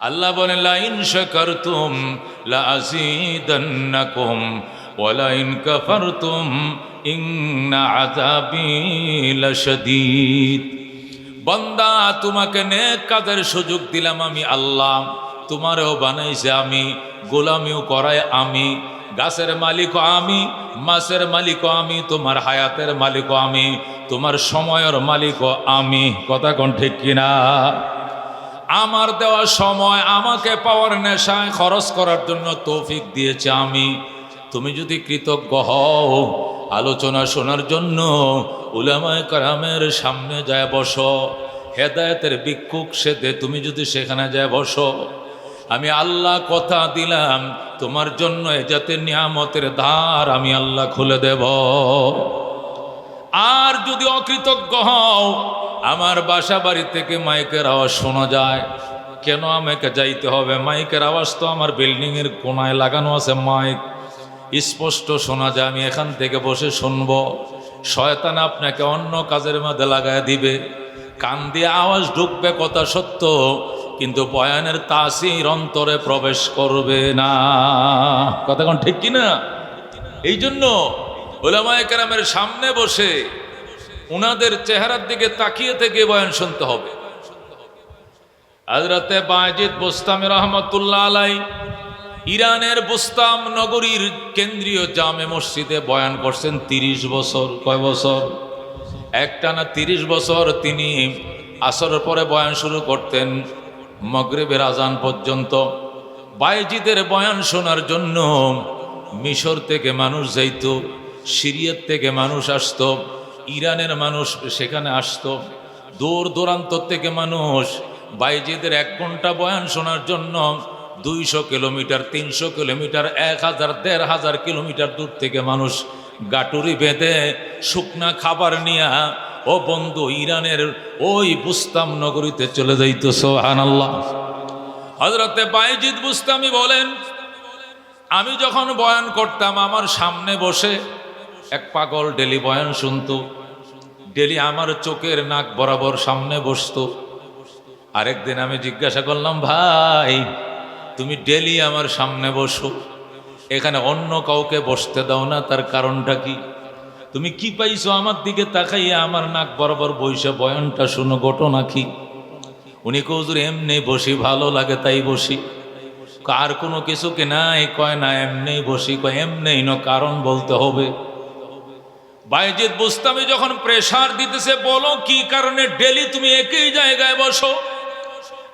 আল্লাহ বলেন লা ইন শাকারতুম লা আযীদান্নাকুম ওয়া লা ইন কাফারতুম ইন্না আযাবি লাশাদীদ। বান্দা, তোমাকে নেক কাজের সুযোগ দিলাম আমি আল্লাহ, তোমারও বানাইছে আমি, গোলামিও করায় আমি, গাছের মালিকও আমি, মাছের মালিকও আমি, তোমার হায়াতের মালিকও আমি, তোমার সময়ের মালিকও আমি। কথা কোন ঠিক কিনা? আমার দেওয়া সময় আমাকে পাওয়ার নেশায় খরচ করার জন্য তৌফিক দিয়েছে আমি। তুমি যদি কৃতজ্ঞ হও, আলোচনা শোনার জন্য উলামায়ে কেরামের সামনে যায় বসো, হেদায়েতের ভিক্ষুক সেদে তুমি যদি সেখানে যায় বসো, আমি আল্লাহ কথা দিলাম তোমার জন্য এ জাতের নিয়ামতের দ্বার আমি আল্লাহ খুলে দেব। আর যদি অকৃতজ্ঞ হও, আমার বাসা বাড়ি থেকে মাইকের আওয়াজ শোনা যায়, কেন আমাকে যাইতে হবে? মাইকের আওয়াজ তো আমার বিল্ডিংয়ের কোনায় লাগানো আছে, মাইক স্পষ্ট শোনা যায়, আমি এখান থেকে বসে শুনবো। শয়তান আপনাকে অন্য কাজের মধ্যে লাগায় দিবে, কান দিয়ে আওয়াজ ঢুকবে কথা সত্য, কিন্তু বয়ানের তাসির অন্তরে প্রবেশ করবে না। কথা কোন ঠিক কিনা? এই জন্য উলামায়ে কেরামের সামনে বসে উনাদের চেহারার দিকে তাকিয়ে থেকে বয়ান শুনতে হবে। হযরতে বায়েজিদ বুস্তামি রহমাতুল্লাহ আলাইহি ইরানের বুস্তাম নগরীর কেন্দ্রীয় জামে মসজিদে বয়ান করছেন 30 বছর। কয় বছর? একটানা 30 বছর তিনি আসরের পরে বয়ান শুরু করতেন মাগরিবের আজান পর্যন্ত। বায়েজিদের বয়ান শোনার জন্য মিশর থেকে মানুষ যাইত, সিরিয়ার থেকে মানুষ আসতো, ইরানের মানুষ সেখানে আসতো, দূর দূরান্ত থেকে মানুষ বায়েজিদের 1 ঘন্টা বয়ান শোনার জন্য 200 কিলোমিটার, 300 কিলোমিটার, 1000, 1500 কিলোমিটার দূর থেকে মানুষ গাটুরি বেঁধে শুকনা খাবার নিয়ে ও বন্ধু ইরানের ওই বুস্তাম নগরীতে চলে যাইত। সুবহানাল্লাহ। হযরতে বায়েজিদ বুস্তামি বলেন, আমি যখন বয়ান করতাম আমার সামনে বসে এক পাগল ডেলি বয়ান শুনতো, ডেলি আমার চোখের নাক বরাবর সামনে বসতো। আরেকদিন আমি জিজ্ঞাসা করলাম, ভাই তুমি ডেলি আমার সামনে বসো, এখানে অন্য কাউকে বসতে দাও না, তার কারণটা কি? তুমি কি পাইছো আমার দিকে তাকাইয়া আমার নাক বরাবর বইসা বয়ানটা শুনো, ঘটনা কি? উনি কয়, হুজুর এমনি বসি, ভালো লাগে তাই বসি। আর কোনো কিছু কি নাই? কয় না, এমনি বসি। কয় এমনি ন, কারণ বলতে হবে। বায়েজিদ বুস্তামি যখন প্রেসার দিতেছে, বলো কি কারণে ডেলি তুমি একই জায়গায় বসো?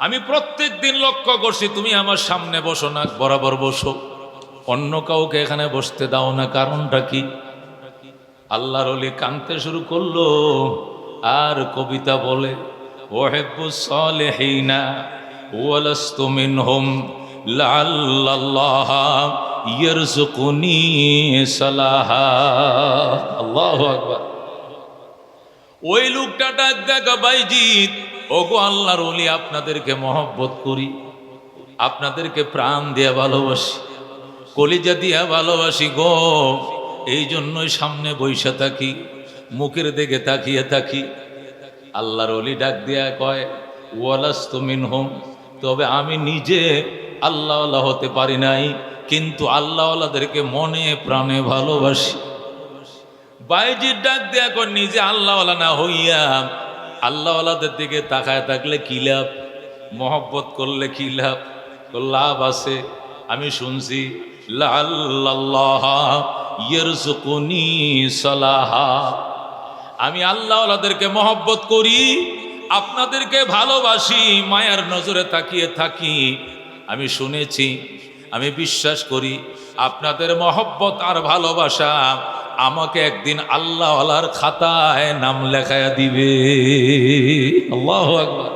আমি প্রত্যেক দিন লক্ষ্য করছি তুমি আমার সামনে বসো না, বরাবর বসো, অন্য কাউকে এখানে বসতে দাও না, কারণটা কি? আল্লাহর ওলি কাঁদতে শুরু করলো আর কবিতা বলে, ওয়াহিব্বুস সালিহিনা ওয়ালাস্তু মিনহুম লাআল্লাল্লাহ ইয়ারযুকুনি সালাহা। আল্লাহু আকবার। ওই লোকটা ডাক দেখা, বায়েজিদ ওগো আল্লাহর ওলি, আপনাদেরকে মহব্বত করি, আপনাদেরকে প্রাণ দিয়া ভালোবাসি, কলিজা দিয়া ভালোবাসি গো, এই জন্যই সামনে বইসা থাকি, মুখের দিকে তাকিয়ে থাকি। আল্লাহর ওলি ডাক দিয়া কয়, ওয়ালাস্তু মিনহুম, তবে আমি নিজে আল্লাহওয়ালা হতে পারি নাই, কিন্তু আল্লাহওয়ালাদেরকে মনে প্রাণে ভালোবাসি। বায়েজিদ ডাক দিয়া কয়, নিজে আল্লাহওয়ালা না হইয়া আল্লাহওয়ালাদের দিকে তাকায় থাকলে কি লাভ? মহব্বত করলে কি লাভ? লাভ আছে। আমি শুনছি লাআল্লাল্লাহ ইয়ারযুকুনি সালাহা, আমি আল্লাহওয়ালাদেরকে মহব্বত করি, আপনাদেরকে ভালোবাসি, মায়ার নজরে তাকিয়ে থাকি। আমি শুনেছি, আমি বিশ্বাস করি, আপনাদের মহব্বত আর ভালোবাসা আমাকে একদিন আল্লাহওয়ালার খাতায় নাম লেখায়া দিবে। আল্লাহু আকবার।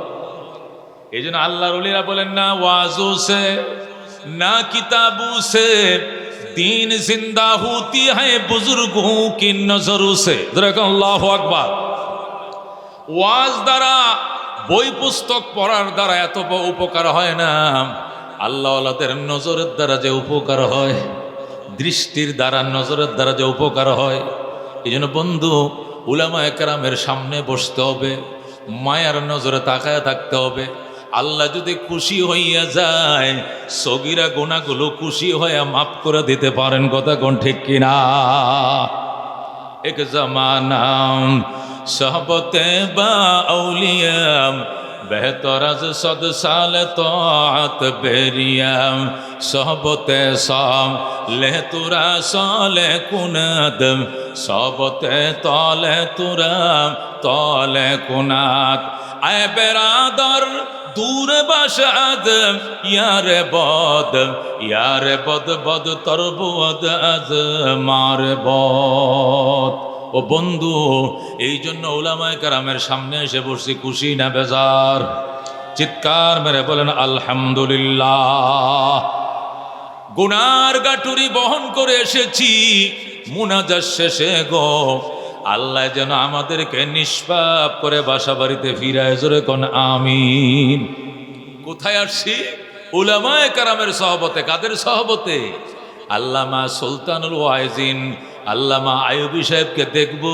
এই জন্য আল্লাহর ওলিরা বলেন, না ওয়াজু সে না কিতাবু সে दीन जिंदा होती है बुजुर्गों की नजरों से। আল্লাহু আকবার। ওয়াজ দ্বারা, বই পুস্তক পড়ার দ্বারা এত উপকার হয় না, আল্লাহওয়ালাদের নজরের দ্বারা যে উপকার হয়, দৃষ্টির দ্বারা, নজরের দ্বারা যে উপকার হয়। এই জন্য বন্ধু, উলামায়ে কেরামের সামনে বসতে হবে, মায়ার নজরে তাকায় থাকতে হবে। আল্লাহ যদি খুশি হইয়া যায়, সগীরা গুনাহগুলো খুশি হইয়া মাফ করে দিতে পারেন। কথা কোন ঠিক কিনা? এক জামানাম সহবতে বা আউলিয়াম বেহতর আজ 100 সাল তাআত বেরিয়াম সহবতে সাম লে তুরা সালে কুনাদ সহবতে তলে তুরা তলে কুনাত আয় বেরাদর দূর বাসাদ ইয়ারে বদ বদ তরবুদ আজ মার বদ। ও বন্ধু, এই জন্য উলামায়ে কেরামের সামনে এসে বসছি, খুশি না বেজার? চিৎকার মেরে বলেন আলহামদুলিল্লাহ। গুনার গাটুরি বহন করে এসেছি, মুনাজাত শেষে গো আল্লাহ যেন আমাদেরকে নিষ্পাপ করে বাসা বাড়িতে ফিরায়। জোরে কোন আমিন। কোথায় আসছি? উলামায়ে কেরামের সহবতে। কাদের সহবতে? আল্লামা সুলতানুল ওয়াইজিন আল্লামা আইয়ুবী সাহেবকে দেখব,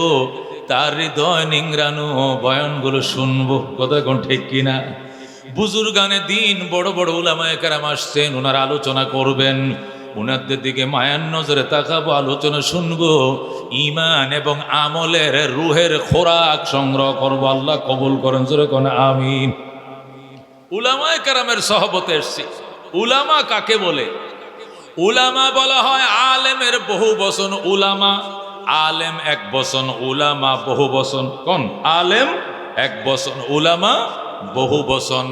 তার হৃদয় নিংড়ানো বয়ানগুলো শুনবো। কথা কোন ঠিক কিনা? বুজুর্গানে দিন বড় বড় উলামায়ে কেরাম আসছেন, ওনারা আলোচনা করবেন, ওনাদের দিকে মায়ার নজরে তাকাবো, আলোচনা শুনবো, ঈমান এবং আমলের রুহের খোরাক সংগ্রহ করবো। আল্লাহ কবুল করেন। জোরে কোন আমিন। উলামায়ে কেরামের সহবতে এসছি। উলামা কাকে বলে? উলামা বলা হয় আলেমের বহু বচন। উলামা, আলেম এক বচন, উলামা বহু বচন। কোন? আলেম এক বচন, উলামা বহু বচন।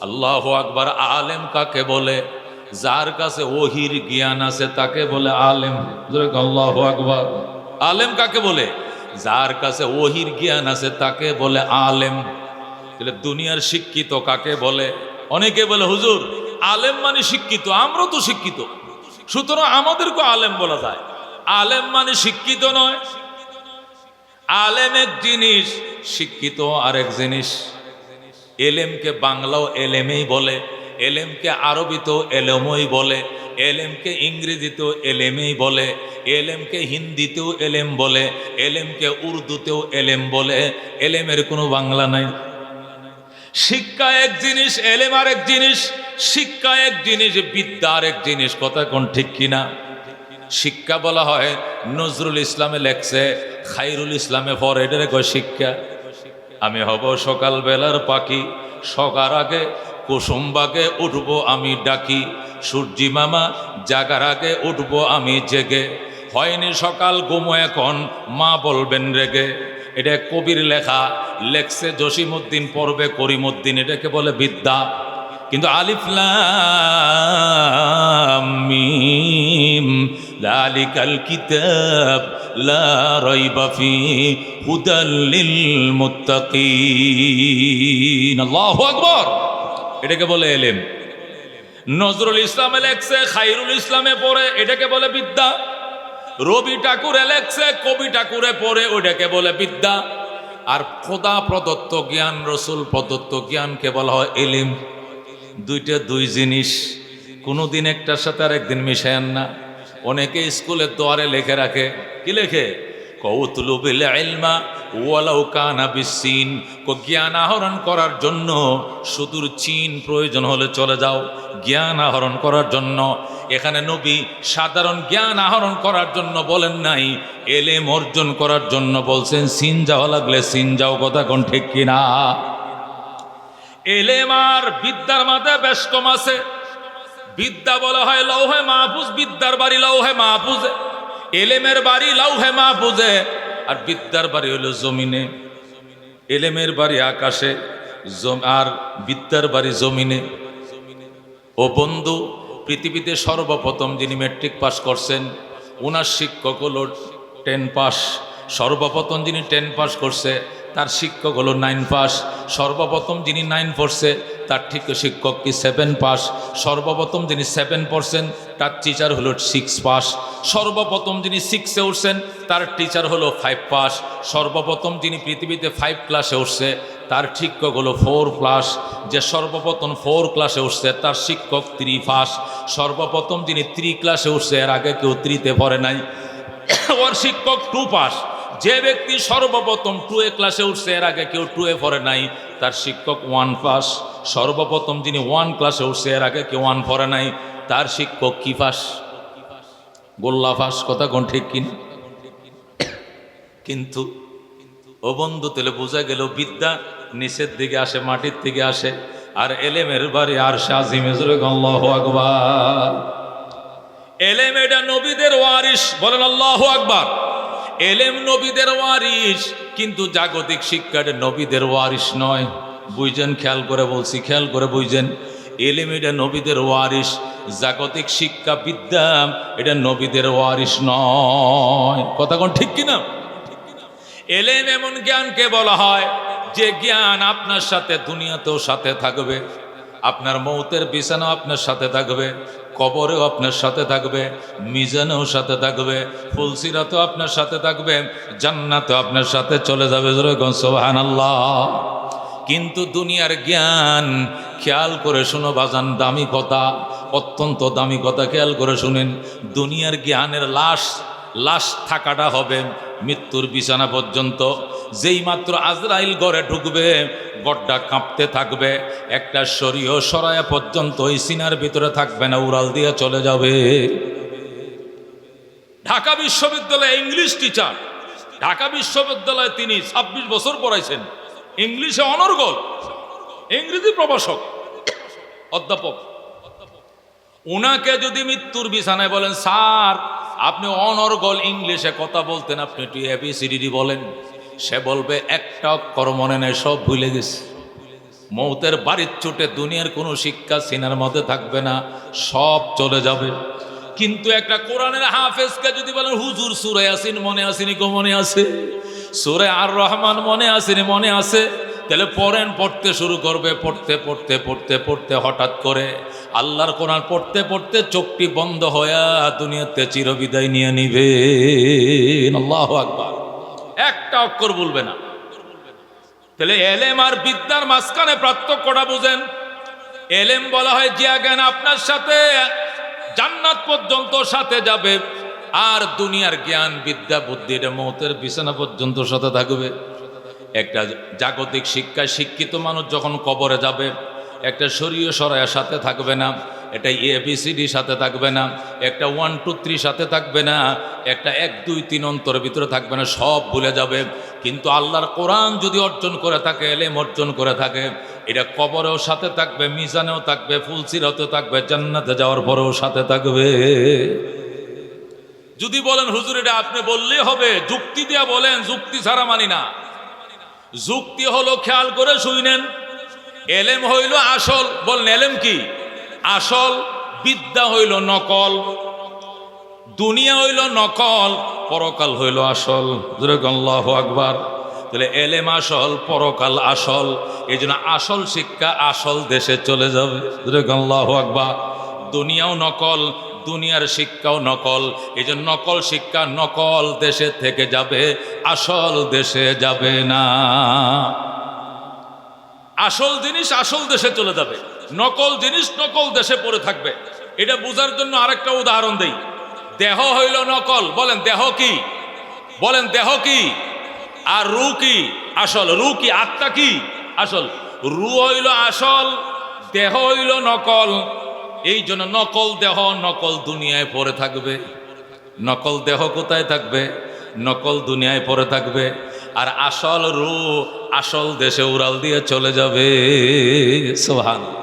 আল্লাহু আকবার। আলেম কাকে বলে? যার কাছে ওহির জ্ঞান আছে তাকে বলে আলেম। আল্লাহু আকবার। আলেম কাকে বলে? যার কাছে ওহির জ্ঞান আছে তাকে বলে আলেম। তাহলে দুনিয়ার শিক্ষিত কাকে বলে? অনেকে বলে হুজুর আলেম মানে শিক্ষিত। আমরা তো শিক্ষিত, সুতরাং আমাদেরকে আলেম বলা যায়। আলেম মানে শিক্ষিত নয়। আলেম এক জিনিস, শিক্ষিত আরেক জিনিস। এলেমকে বাংলাও এলেমেই বলে, এলেমকে আরবিতেও এলেমই বলে, এলেমকে ইংরেজিতেও এলেমেই বলে, এলেমকে হিন্দিতেও এলেম বলে, এলেমকে উর্দুতেও এলেম বলে। এলেমের কোনো বাংলা নাই। শিক্ষা এক জিনিস, এলেম আরেক জিনিস। শিক্ষা এক জিনিস, বিদ্যা আরেক জিনিস। কথা কোন ঠিক কিনা? শিক্ষা বলা হয়, নজরুল ইসলামে লেখছে, খায়রুল ইসলামে পড়ে, এটারে কয় শিক্ষা। আমি হব সকাল বেলার পাখি, সকার আগে কুসুমবাগে উঠবো আমি ডাকি, সূর্যি মামা জাগার আগে উঠবো আমি জেগে, হয়নি সকাল ঘুমো এখন মা বলবেন রেগে। এটা কবির লেখা, লেখছে জসিমউদ্দিন, পড়বে করিমউদ্দিন। এটাকে বলে বিদ্যা। কিন্তু আলিফ লাম মিম যালিকাল কিতাব লা রাইবা ফিহি হুদাল লিল মুত্তাকিন। আল্লাহু আকবার। এটাকে বলে এলেম। নজরুল ইসলামে লেখছে, খায়রুল ইসলামে পড়ে, এটাকে বলে বিদ্যা। রবি ঠাকুরে লেখছে, কবি ঠাকুরে পড়ে, ওইটাকে বলে বিদ্যা। আর খোদা প্রদত্ত জ্ঞান, রসুল প্রদত্ত জ্ঞানকে বলা হয় এলিম। দুইটা দুই জিনিস, কোনোদিন একটার সাথে আর একদিন মিশায়েন না। অনেকে স্কুলের দোয়ারে লেখে রাখে, কি লেখে? কৌতুলুবিল ইলমা ওয়ালাউ কানা বিসসিন। জ্ঞান আহরণ করার জন্য সুদূর চীন প্রয়োজন হলে চলে যাও জ্ঞান আহরণ করার জন্য। এখানে নবী সাধারণ জ্ঞান আহরণ করার জন্য বলেন নাই, এলেম অর্জন করার জন্য বলছেন। চীন যাওয়া লাগলে চীন যাও। কথা কোন ঠিক কিনা? এলেম আর বিদ্যার মাঝে বেশ কম আছে। বিদ্যা বলা হয় লৌহে মাহফুজ, বিদ্যার বাড়ি লৌহে মাহফুজে, এলেমের বাড়ি লৌহে মাহফুজে, আর বিদ্যার বাড়ি হলো জমিনে। এলেমের বাড়ি আকাশে, আর বিদ্যার বাড়ি জমিনে। ও বন্ধু, পৃথিবীতে সর্বপ্রথম যিনি ম্যাট্রিক পাস করছেন, ওনার শিক্ষক হলো 10 পাস। সর্বপ্রথম যিনি 10 পাস করছে তার শিক্ষক হলো 9 পাস। সর্বপ্রথম যিনি 9 পড়ছে তার ঠিক শিক্ষক কি 7 পাস। সর্বপ্রথম যিনি 7 পড়ছেন তার টিচার হলো 6 পাস। সর্বপ্রথম যিনি 6-এ উঠছেন তার টিচার হলো 5 পাস। সর্বপ্রথম যিনি পৃথিবীতে 5 ক্লাসে উঠছে তার শিক্ষক হলো 4 প্লাস। যে সর্বপ্রথম 4 ক্লাসে উঠছে তার শিক্ষক 3 পাস। সর্বপ্রথম যিনি 3 ক্লাসে উঠছে, এর আগে কেউ 3-তে পড়ে নাই, ওর শিক্ষক 2 পাস। যে ব্যক্তি সর্বপ্রথম 2A ক্লাসে উঠছে, এর আগে কেউ 2A পড়ে নাই, তার শিক্ষক 1 পাস। সর্বপ্রথম যিনি 1 ক্লাসে উঠছে, এর আগে কেউ 1 পড়ে নাই, তার শিক্ষক কি পাস? গোল্লা পাস। কথা কোন ঠিক কিনা? কিন্তু ও বন্ধু, তাহলে বোঝা গেল বিদ্যা নিচের দিকে আসে, মাটির থেকে আসে, আর এলেমের বাড়ি আর শাজিমে। আল্লাহু আকবার। এলেম এটা নবীদের ওয়ারিস, বলেন আল্লাহু আকবার। এলেম নবীদের ওয়ারিস, কিন্তু জাগতিক শিক্ষাটা নবীদের ওয়ারিস নয়। বুঝছেন? খেয়াল করে বলছি, খেয়াল করে বুঝছেন। এলেম এটা নবীদের ওয়ারিস, জাগতিক শিক্ষা বিদ্যা এটা নবীদের ওয়ারিস নয়। কথা কোন ঠিক কিনা? এলেম এমন জ্ঞানকে বলা হয় যে জ্ঞান আপনার সাথে দুনিয়াতেও সাথে থাকবে, আপনার মৌতের বিছানাও আপনার সাথে থাকবে, কবরেও আপনার সাথে থাকবে, মিজানেও সাথে থাকবে, ফুলসিরাতেও আপনার সাথে থাকবে, জান্নাতেও আপনার সাথে চলে যাবে। সুবহানাল্লাহ। কিন্তু দুনিয়ার জ্ঞান, খেয়াল করে শোনো বাজান, দামি কথা, অত্যন্ত দামি কথা, খেয়াল করে শুনেন। দুনিয়ার জ্ঞানের লাশ থাকাটা হবে মৃত্যুর বিছানা পর্যন্ত। যেই মাত্র আজরাইল ঘরে ঢুকবে, গড্ডা কাঁপতে থাকবে, একটা শরীয় সরায়া পর্যন্ত ওই সিনার ভিতরে থাকবে না, উড়াল দিয়ে চলে যাবে। ঢাকা বিশ্ববিদ্যালয়ে ইংলিশ টিচার, ঢাকা বিশ্ববিদ্যালয়ে তিনি 26 বছর পড়াইছেন, ইংলিশে অনর্গল, ইংরেজি প্রভাষক, অধ্যাপক। উনাকে যদি মৃত্যুর বিছানায় বলেন, স্যার আপনি অনর্গল ইংলিশে কথা বলতেন, আপনি একটু ABCD বলেন, সে বলবে একটা অক্ষর মনে নেই, সব ভুলে গেছে। মৌতের বাড়ির চোটে দুনিয়ার কোনো শিক্ষা সিনার মধ্যে থাকবে না, সব চলে যাবে। কিন্তু একটা কোরআনের হাফেজকে যদি বলেন, হুজুর সূরা ইয়াসিন মনে আসেনি? গো মনে আছে। সূরা আর রহমান মনে আসেনি? মনে আছে। তাহলে পড়েন, পড়তে শুরু করবে, পড়তে পড়তে পড়তে পড়তে হঠাৎ করে আল্লাহর কোরআন পড়তে পড়তে চোখটি বন্ধ হয়ে দুনিয়াতে চিরবিদায় নিয়ে নিবে। আল্লাহু আকবার। একটা অক্ষর বলবে না। তাহলে এলেম আর বিদ্যার মাঝখানে পার্থক্যটা বুঝেন। এলেম বলা হয় যে জ্ঞান আপনার সাথে জান্নাত পর্যন্ত সাথে যাবে, আর দুনিয়ার জ্ঞান বিদ্যা বুদ্ধি এটা মৌতের বিছানা পর্যন্ত সাথে থাকবে। একটা জাগতিক শিক্ষায় শিক্ষিত মানুষ যখন কবরে যাবে, একটা শরীয় সরায়া সাথে থাকবে না, একটা ABCD সাথে থাকবে না, একটা 1 2 3 সাথে থাকবে না, একটা 1 2 3 অন্তরের ভিতরে থাকবে না, সব ভুলে যাবে। কিন্তু আল্লাহর কোরআন যদি অর্জন করে থাকে, এলেম অর্জন করে থাকে, এটা কবরেও সাথে থাকবে, মিজানেও থাকবে, ফুলসিরাতেও থাকবে, জান্নাতে যাওয়ার পরেও সাথে থাকবে। যদি বলেন হুজুর এটা আপনি বললেই হবে, যুক্তি দিয়া বলেন, যুক্তি ছাড়া মানি না। যুক্তি হলো, খেয়াল করে শুনেন, এলেম হইল আসল। বলেন এলেম কি? আসল। বিদ্যা হইল নকল। দুনিয়া হইল নকল, পরকাল হইল আসল। আল্লাহু আকবার। তাহলে এলেম আসল, পরকাল আসল, এই জন্য আসল শিক্ষা আসল দেশে চলে যাবে। আল্লাহু আকবার। দুনিয়াও নকল, দুনিয়ার শিক্ষাও নকল, এই জন্য নকল শিক্ষা নকল দেশে থেকে যাবে, আসল দেশে যাবে না। আসল জিনিস আসল দেশে চলে যাবে, নকল জিনিস নকল দেশে পড়ে থাকবে। এটা বোঝার জন্য আরেকটা উদাহরণ দেই। দেহ হইল নকল। বলেন দেহ কি? বলেন দেহ কি? আর রু কি? আসল। রু কি? আত্মা কি? আসল। রু হইল আসল, দেহ হইল নকল। এই জন্য নকল দেহ নকল দুনিয়ায় পড়ে থাকবে। নকল দেহ কোথায় থাকবে? নকল দুনিয়ায় পড়ে থাকবে। আর আসল রু আসল দেশে উড়াল দিয়ে চলে যাবে। সুবহানাল্লাহ।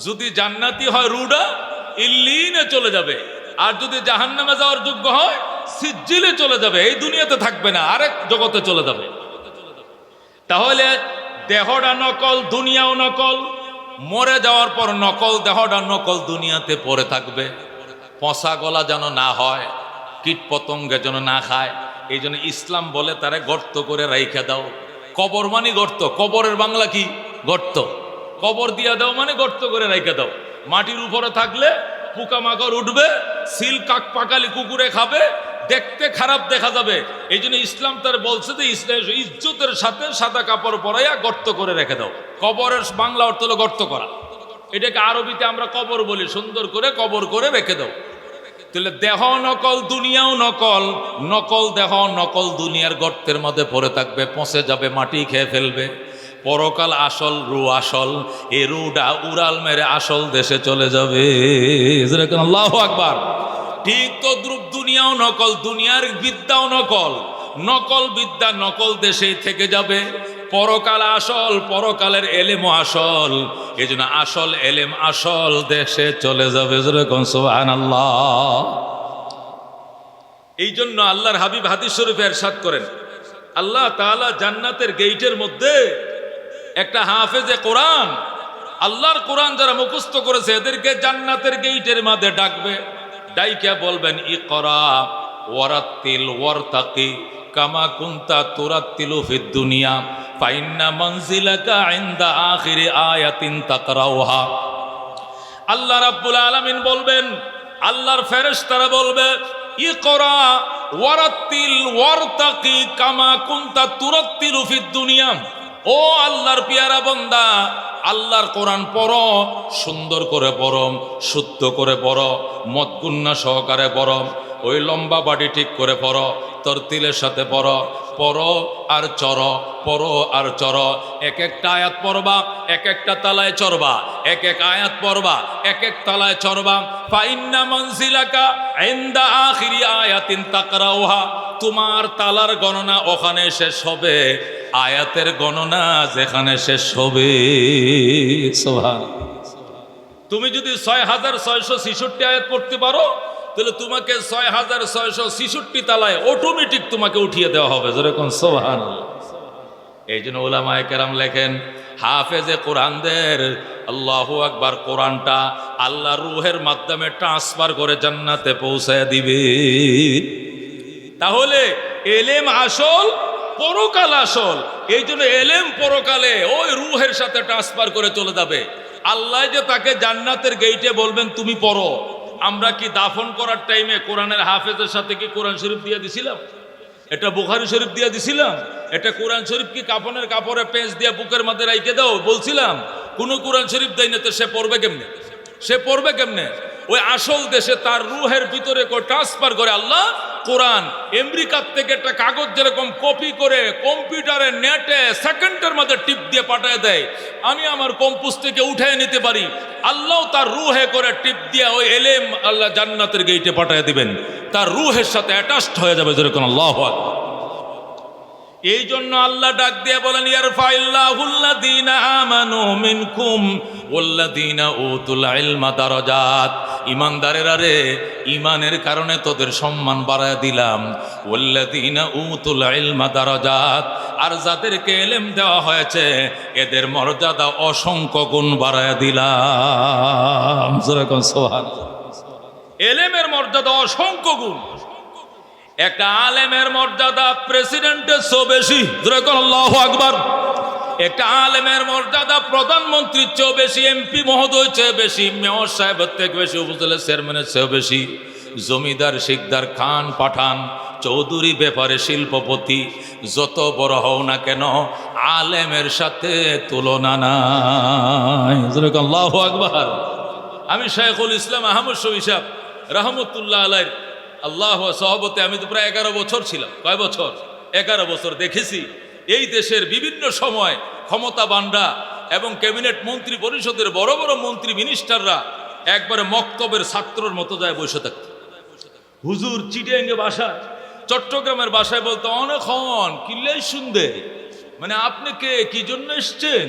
যদি জান্নাতি হয় রুডা ইল্লিনে চলে যাবে, আর যদি জাহান্নামে যাওয়ার যোগ্য হয় সিজ্জিলে চলে যাবে, এই দুনিয়াতে থাকবে না, আরেক জগতে চলে যাবে। তাহলে দেহটা নকল, দুনিয়াও নকল। মরে যাওয়ার পর নকল দেহটা নকল দুনিয়াতে পড়ে থাকবে। পচা গলা যেন না হয়, কীট পতঙ্গে যেন না খায়, এই জন্য ইসলাম বলে তারে গর্ত করে রাইখা দাও। কবর মানে গর্ত, কবরের বাংলা কি? গর্ত। কবর দিয়া দাও মানে গর্ত করে রাইখা দাও। মাটির উপরে থাকলে পোকামাকড় উঠবে, সিল কাক পাকালি কুকুরে খাবে, দেখতে খারাপ দেখা যাবে। এই জন্য ইসলাম তার বলছে যে ইজ্জতের সাথে সাদা কাপড় পরাইয়া গর্ত করে রেখে দাও। কবরের বাংলা অর্থ হলো গর্ত করা। এটাকে আরবিতে আমরা কবর বলি। সুন্দর করে কবর করে রেখে দাও। তাহলে দেহ নকল, দুনিয়াও নকল, নকল দেহ নকল দুনিয়ার গর্তের মধ্যে পড়ে থাকবে, পচে যাবে, মাটি খেয়ে ফেলবে। পরকাল আসল, রু আসল, এই রুটা উড়াল মেরে আসল দেশে চলে যাবে। আল্লাহু আকবার। ঠিক তদ্রুপ দুনিয়াও নকল, দুনিয়ার বিদ্যাও নকল, নকল বিদ্যা নকল দেশেই থেকে যাবে। পরকাল আসল, পরকালের এলেমও আসল, এই জন্য আসল এলেম আসল দেশে চলে যাবে। যেরকম সুবহানাল্লাহ। এই জন্য আল্লাহর হাবিব হাদিস শরীফে ইরশাদ করেন, আল্লাহ তাআলা জান্নাতের গেইটের মধ্যে একটা হাফেজে কোরআন, আল্লাহর কোরআন যারা মুখস্থ করেছে এদেরকে জান্নাতের গেইটের মধ্যে ডাকবে, ডাইকা বলবেন ইকরা ওয়ারাত্তিল ওয়ারতাকি কামা কুনতা তুরাত্তিলু ফিদ দুনিয়া ফাইন্না মানজিলাকা ইনদা আখিরি আয়াতিন তাকরাউহা। আল্লাহ রাব্বুল আলামিন বলবেন, আল্লাহর ফেরেশতারা বলবে ইকরা ওয়ারাত্তিল ওয়ারতাকি কামা কুনতা তুরাত্তিলু ফিদ দুনিয়া। ও আল্লাহর পিয়ারা বান্দা, আল্লাহর কোরআন পড়ো, সুন্দর করে পড়ো, শুদ্ধ করে পড়ো, মতগুন্না সহকারে পড়ো, ওই লম্বা বাড়ি ঠিক করে পড়ো, তরতিলের সাথে পড়ো, পড়ো আর চড়ো, পড়ো আর চড়ো। এক একটা আয়াত পড়বা, এক একটা তালায় চড়বা, এক এক আয়াত পড়বা, এক এক তালায় চড়বা। ফাইন্না মানজিলাকা ইনদা আখিরি আয়াতিন তাকরাউহা। তোমার তালার গণনা ওখানে শেষ হবে, আয়াতের গণনা যেখানে শেষ হবে। সুবহানাল্লাহ। তুমি যদি ৬৬৬৬ আয়াত পড়তে পারো তাহলে তোমাকে ৬৬৬৬ তালায় অটোমেটিক তোমাকে উঠিয়ে দেওয়া হবে। যেরকম সুবহানাল্লাহ। এই জন্য উলামায়ে কেরাম লেখেন, হাফেজে কোরআনদের আল্লাহু আকবার কোরআনটা আল্লাহ রূহের মাধ্যমে ট্রান্সফার করে জান্নাতে পৌঁছায় দিবে। তাহলে এলেম আসল, পরকাল আসল। এই জন্য এলেম পরকালে ওই রূহের সাথে ট্রান্সফার করে চলে যাবে। আল্লাহ যে তাকে জান্নাতের গেইটে বলবেন তুমি পড়ো। আমরা কি দাফন করার টাইমে কোরআনের হাফেজের সাথে কি কোরআন শরীফ দিয়ে দিছিলাম? এটা বুখারী শরীফ দিয়ে দিছিলাম? এটা কোরআন শরীফ কি কাফনের কাপড়ে পেঁচ দিয়ে বুকের মধ্যে রাইখে দাও বলছিলাম? কোনো কোরআন শরীফ দেয় না, তো সে পড়বে কেমনে? সে পড়বে কেমনে? ওই আসল দেশে তার রূহের ভিতরে ট্রান্সফার করে আল্লাহ কোরআন। আমেরিকার থেকে একটা কাগজ যেরকম কপি করে কম্পিউটারে নেটে সেকেন্ডের মধ্যে টিপ দিয়ে পাঠিয়ে দেয়, আমি আমার কম্পুস থেকে উঠে নিতে পারি, আল্লাহ তার রূহে করে টিপ দিয়ে ওই এলেম আল্লাহ জান্নাতের গেইটে পাঠিয়ে দিবেন, তার রূহের সাথে অ্যাটাচড হয়ে যাবে। যেরকম আল্লাহু আকবার। এই জন্য আল্লাহ ডাক দিয়ে বলেন ইয়ারফাইল্লাহুল্লাযীনা আমানু মিনকুম ওয়াল্লাযীনা উতুল ইলমা দারাজাত। ঈমানদারেরা রে, ঈমানের কারণে তোদের সম্মান বাড়ায় দিলাম। ওয়াল্লাযীনা উতুল ইলমা দারাজাত, আর যাদেরকে ইলম দেওয়া হয়েছে এদের মর্যাদা অসংখ্য গুণ বাড়ায় দিলাম। যেরকম সুবহানাল্লাহ। ইলমের মর্যাদা অসংখ্য গুণ। একটা আলেমের মর্যাদা প্রেসিডেন্টের চেয়ে বেশি। যেরকম আল্লাহু আকবার। একটা আলেমের মর্যাদা প্রধানমন্ত্রীর চেয়ে বেশি, এমপি মহোদয় চেয়ে বেশি, মেয়র সাহেবের থেকে বেশি, উপজেলার চেয়ারম্যানের চেয়ে বেশি, জমিদার, শিকদার, খান, পাঠান, চৌধুরী, ব্যাপারে, শিল্পপতি, যত বড় হও না কেন আলেমের সাথে তুলনা নাই। যেরকম আল্লাহু আকবার। আমি শাইখুল ইসলাম আহমদ শফী সাহেব রাহমাতুল্লাহ আলাইহির আল্লাহ সহবতে আমি তো প্রায় 11 বছর ছিলাম। কয় বছর? 11 বছর দেখেছি এই দেশের বিভিন্ন সময় ক্ষমতাবানরা এবং ক্যাবিনেট মন্ত্রী পরিষদের বড় বড় মন্ত্রী মিনিস্টাররা একবারে মক্তবের ছাত্রর মতো যায় বসে থাকত। হুজুর চিটিয়াঙ্গে বাসায়, চট্টগ্রামের বাসায় বলতো অনেকক্ষণ কিল্লাই শুনবে, মানে আপনি কে, কি জন্য এসছেন?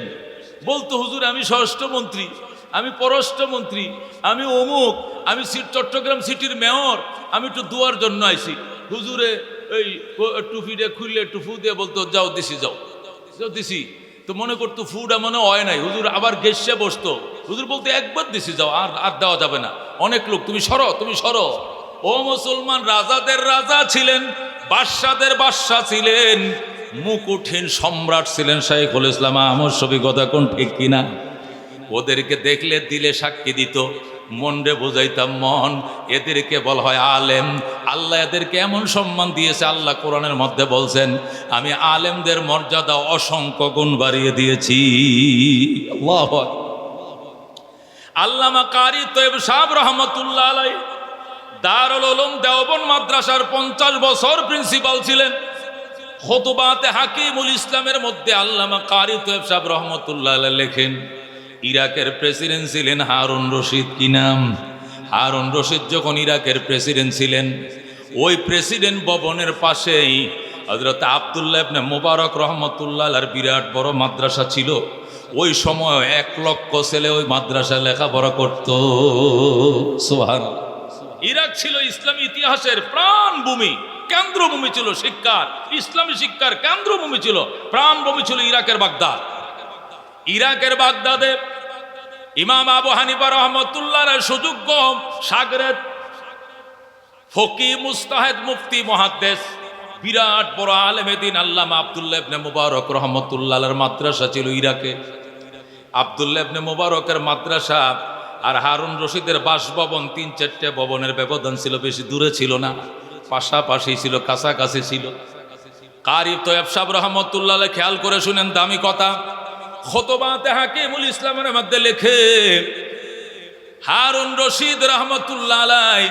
বলতো হুজুর আমি স্বরাষ্ট্রমন্ত্রী, আমি পররাষ্ট্রমন্ত্রী, আমি অমুক, আমি চট্টগ্রাম সিটির মেয়র, আমি একটু দুয়ার জন্য আইছি। হুজুরে ওই টুপিটা খুললে একটু ফু দিয়ে বলতো যাও দিছি, যাও যাও দিছি। তো মনে করতো ফুটা মনে হয় নাই, হুজুর আবার গেসে বসতো। হুজুর বলতো একবার দিছি, যাও, আর আর দেওয়া যাবে না, অনেক লোক, তুমি সরো, তুমি সরো। ও মুসলমান, রাজাদের রাজা ছিলেন, বাদশাদের বাদশা ছিলেন, মুকুটহীন সম্রাট ছিলেন শাইখুল ইসলাম আহমদ শফী। কথা কোন ঠিক কিনা? ওদেরকে দেখলে দিলে সাক্ষী দিত, মনরে বোঝাইতাম মন, এদেরকে বলা হয় আলেম। আল্লাহ এদেরকে এমন সম্মান দিয়েছে, আল্লাহ কোরআনের মধ্যে বলছেন আমি আলেমদের মর্যাদা অসংখ্য গুণ বাড়িয়ে দিয়েছি। আল্লাহু আকবার। আল্লামা কারি তৈয়ব সাহেব রহমতুল্লাহ আলাইহি দারুল উলুম দেওবন্দ মাদ্রাসার 50 বছর প্রিন্সিপাল ছিলেন। খুতবাতে হাকিমুল ইসলামের মধ্যে আল্লামা কারি তৈয়ব সাহেব রহমতুল্লাহ আলাইহি লেখেন, ইরাকের প্রেসিডেন্ট ছিলেন হারুন রশিদ। কি নাম? হারুন রশিদ যখন ইরাকের প্রেসিডেন্ট ছিলেন, ওই প্রেসিডেন্ট ভবনের পাশেই হযরত আব্দুল্লাহ ইবনে মুবারক রহমতুল্লাহ আলাইহির বিরাট বড় মাদ্রাসা ছিল। ওই সময় 1 লক্ষ ছেলে ওই মাদ্রাসায় লেখাপড়া করত। সুবহানাল্লাহ। ইরাক ছিল ইসলামী ইতিহাসের প্রাণভূমি, কেন্দ্রভূমি ছিল শিক্ষার, ইসলামী শিক্ষার কেন্দ্রভূমি ছিল, প্রাণভূমি ছিল ইরাকের বাগদাদ। ইরাকের বাগদাদে ইমাম আবু হানিফা রহমতুল্লাহর সুযোগ্য শাগরেদ, ফকিহ, মুজতাহিদ, মুফতি, মুহাদ্দিস, বিরাট বড় আলেমে দ্বীন আল্লামা আব্দুল্লাহ ইবনে মুবারক রহমতুল্লাহর মাদ্রাসা ছিল ইরাকে। আব্দুল্লাহ ইবনে মুবারকের মাদ্রাসা আর হারুন রশিদের বাসভবন 3-4টে ভবনের ব্যবধান ছিল, বেশি দূরে ছিল না, পাশাপাশি ছিল, কাছাকাছি ছিল। কারি তৈয়ব সাহেব রহমতুল্লাহ আলাইহি খেয়াল করে শুনেন, দামি কথা। খুতবাতে হাকিমুল ইসলামের মধ্যে লেখে, হারুন রশিদ রহমতুল্লাহ আলাইহি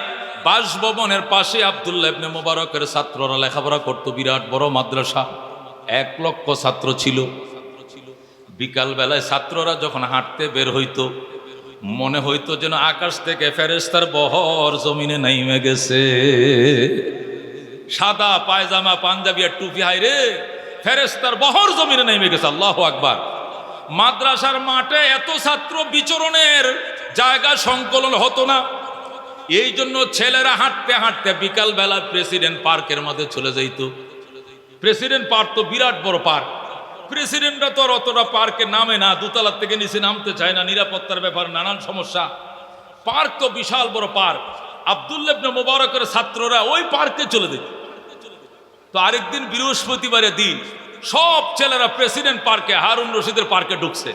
বাসভবনের পাশে আব্দুল্লাহ ইবনে মুবারকের ছাত্ররা লেখাপড়া করত। বিরাট বড় মাদ্রাসা, 1 লক্ষ ছাত্র ছিল। বিকাল বেলায় ছাত্ররা যখন হাঁটতে বের হইতো, মনে হইতো যেন আকাশ থেকে ফেরেশতার বহর জমিনে নাইমে গেছে। সাদা পায়জামা, পাঞ্জাবি আর টুপি, হাই রে, ফেরেশতার বহর জমিনে নাইমে গেছে। আল্লাহু আকবার। মাদ্রাসার মাঠে এত ছাত্র বিচরণের জায়গা সংকলন হতো না, এই জন্য ছেলেরা হাঁটতে হাঁটতে বিকাল বেলা প্রেসিডেন্ট পার্কের মধ্যে চলে যাইত। প্রেসিডেন্ট পার্ক তো বিরাট বড় পার্ক, প্রেসিডেন্টরা তো অতটা পার্কে নামে না, দোতলার থেকে নিচে নামতে চায় না, নিরাপত্তার ব্যাপার নানান সমস্যা। পার্ক তো বিশাল বড় পার্ক। আব্দুল্লাহ ইবনে মুবারকের ছাত্ররা ওই পার্কে চলে যেত। তো আরেকদিন বৃহস্পতিবারের দিন সব ছেলেরা প্রেসিডেন্ট পার্কে, হারুন রশিদের পার্কে ঢুকছে।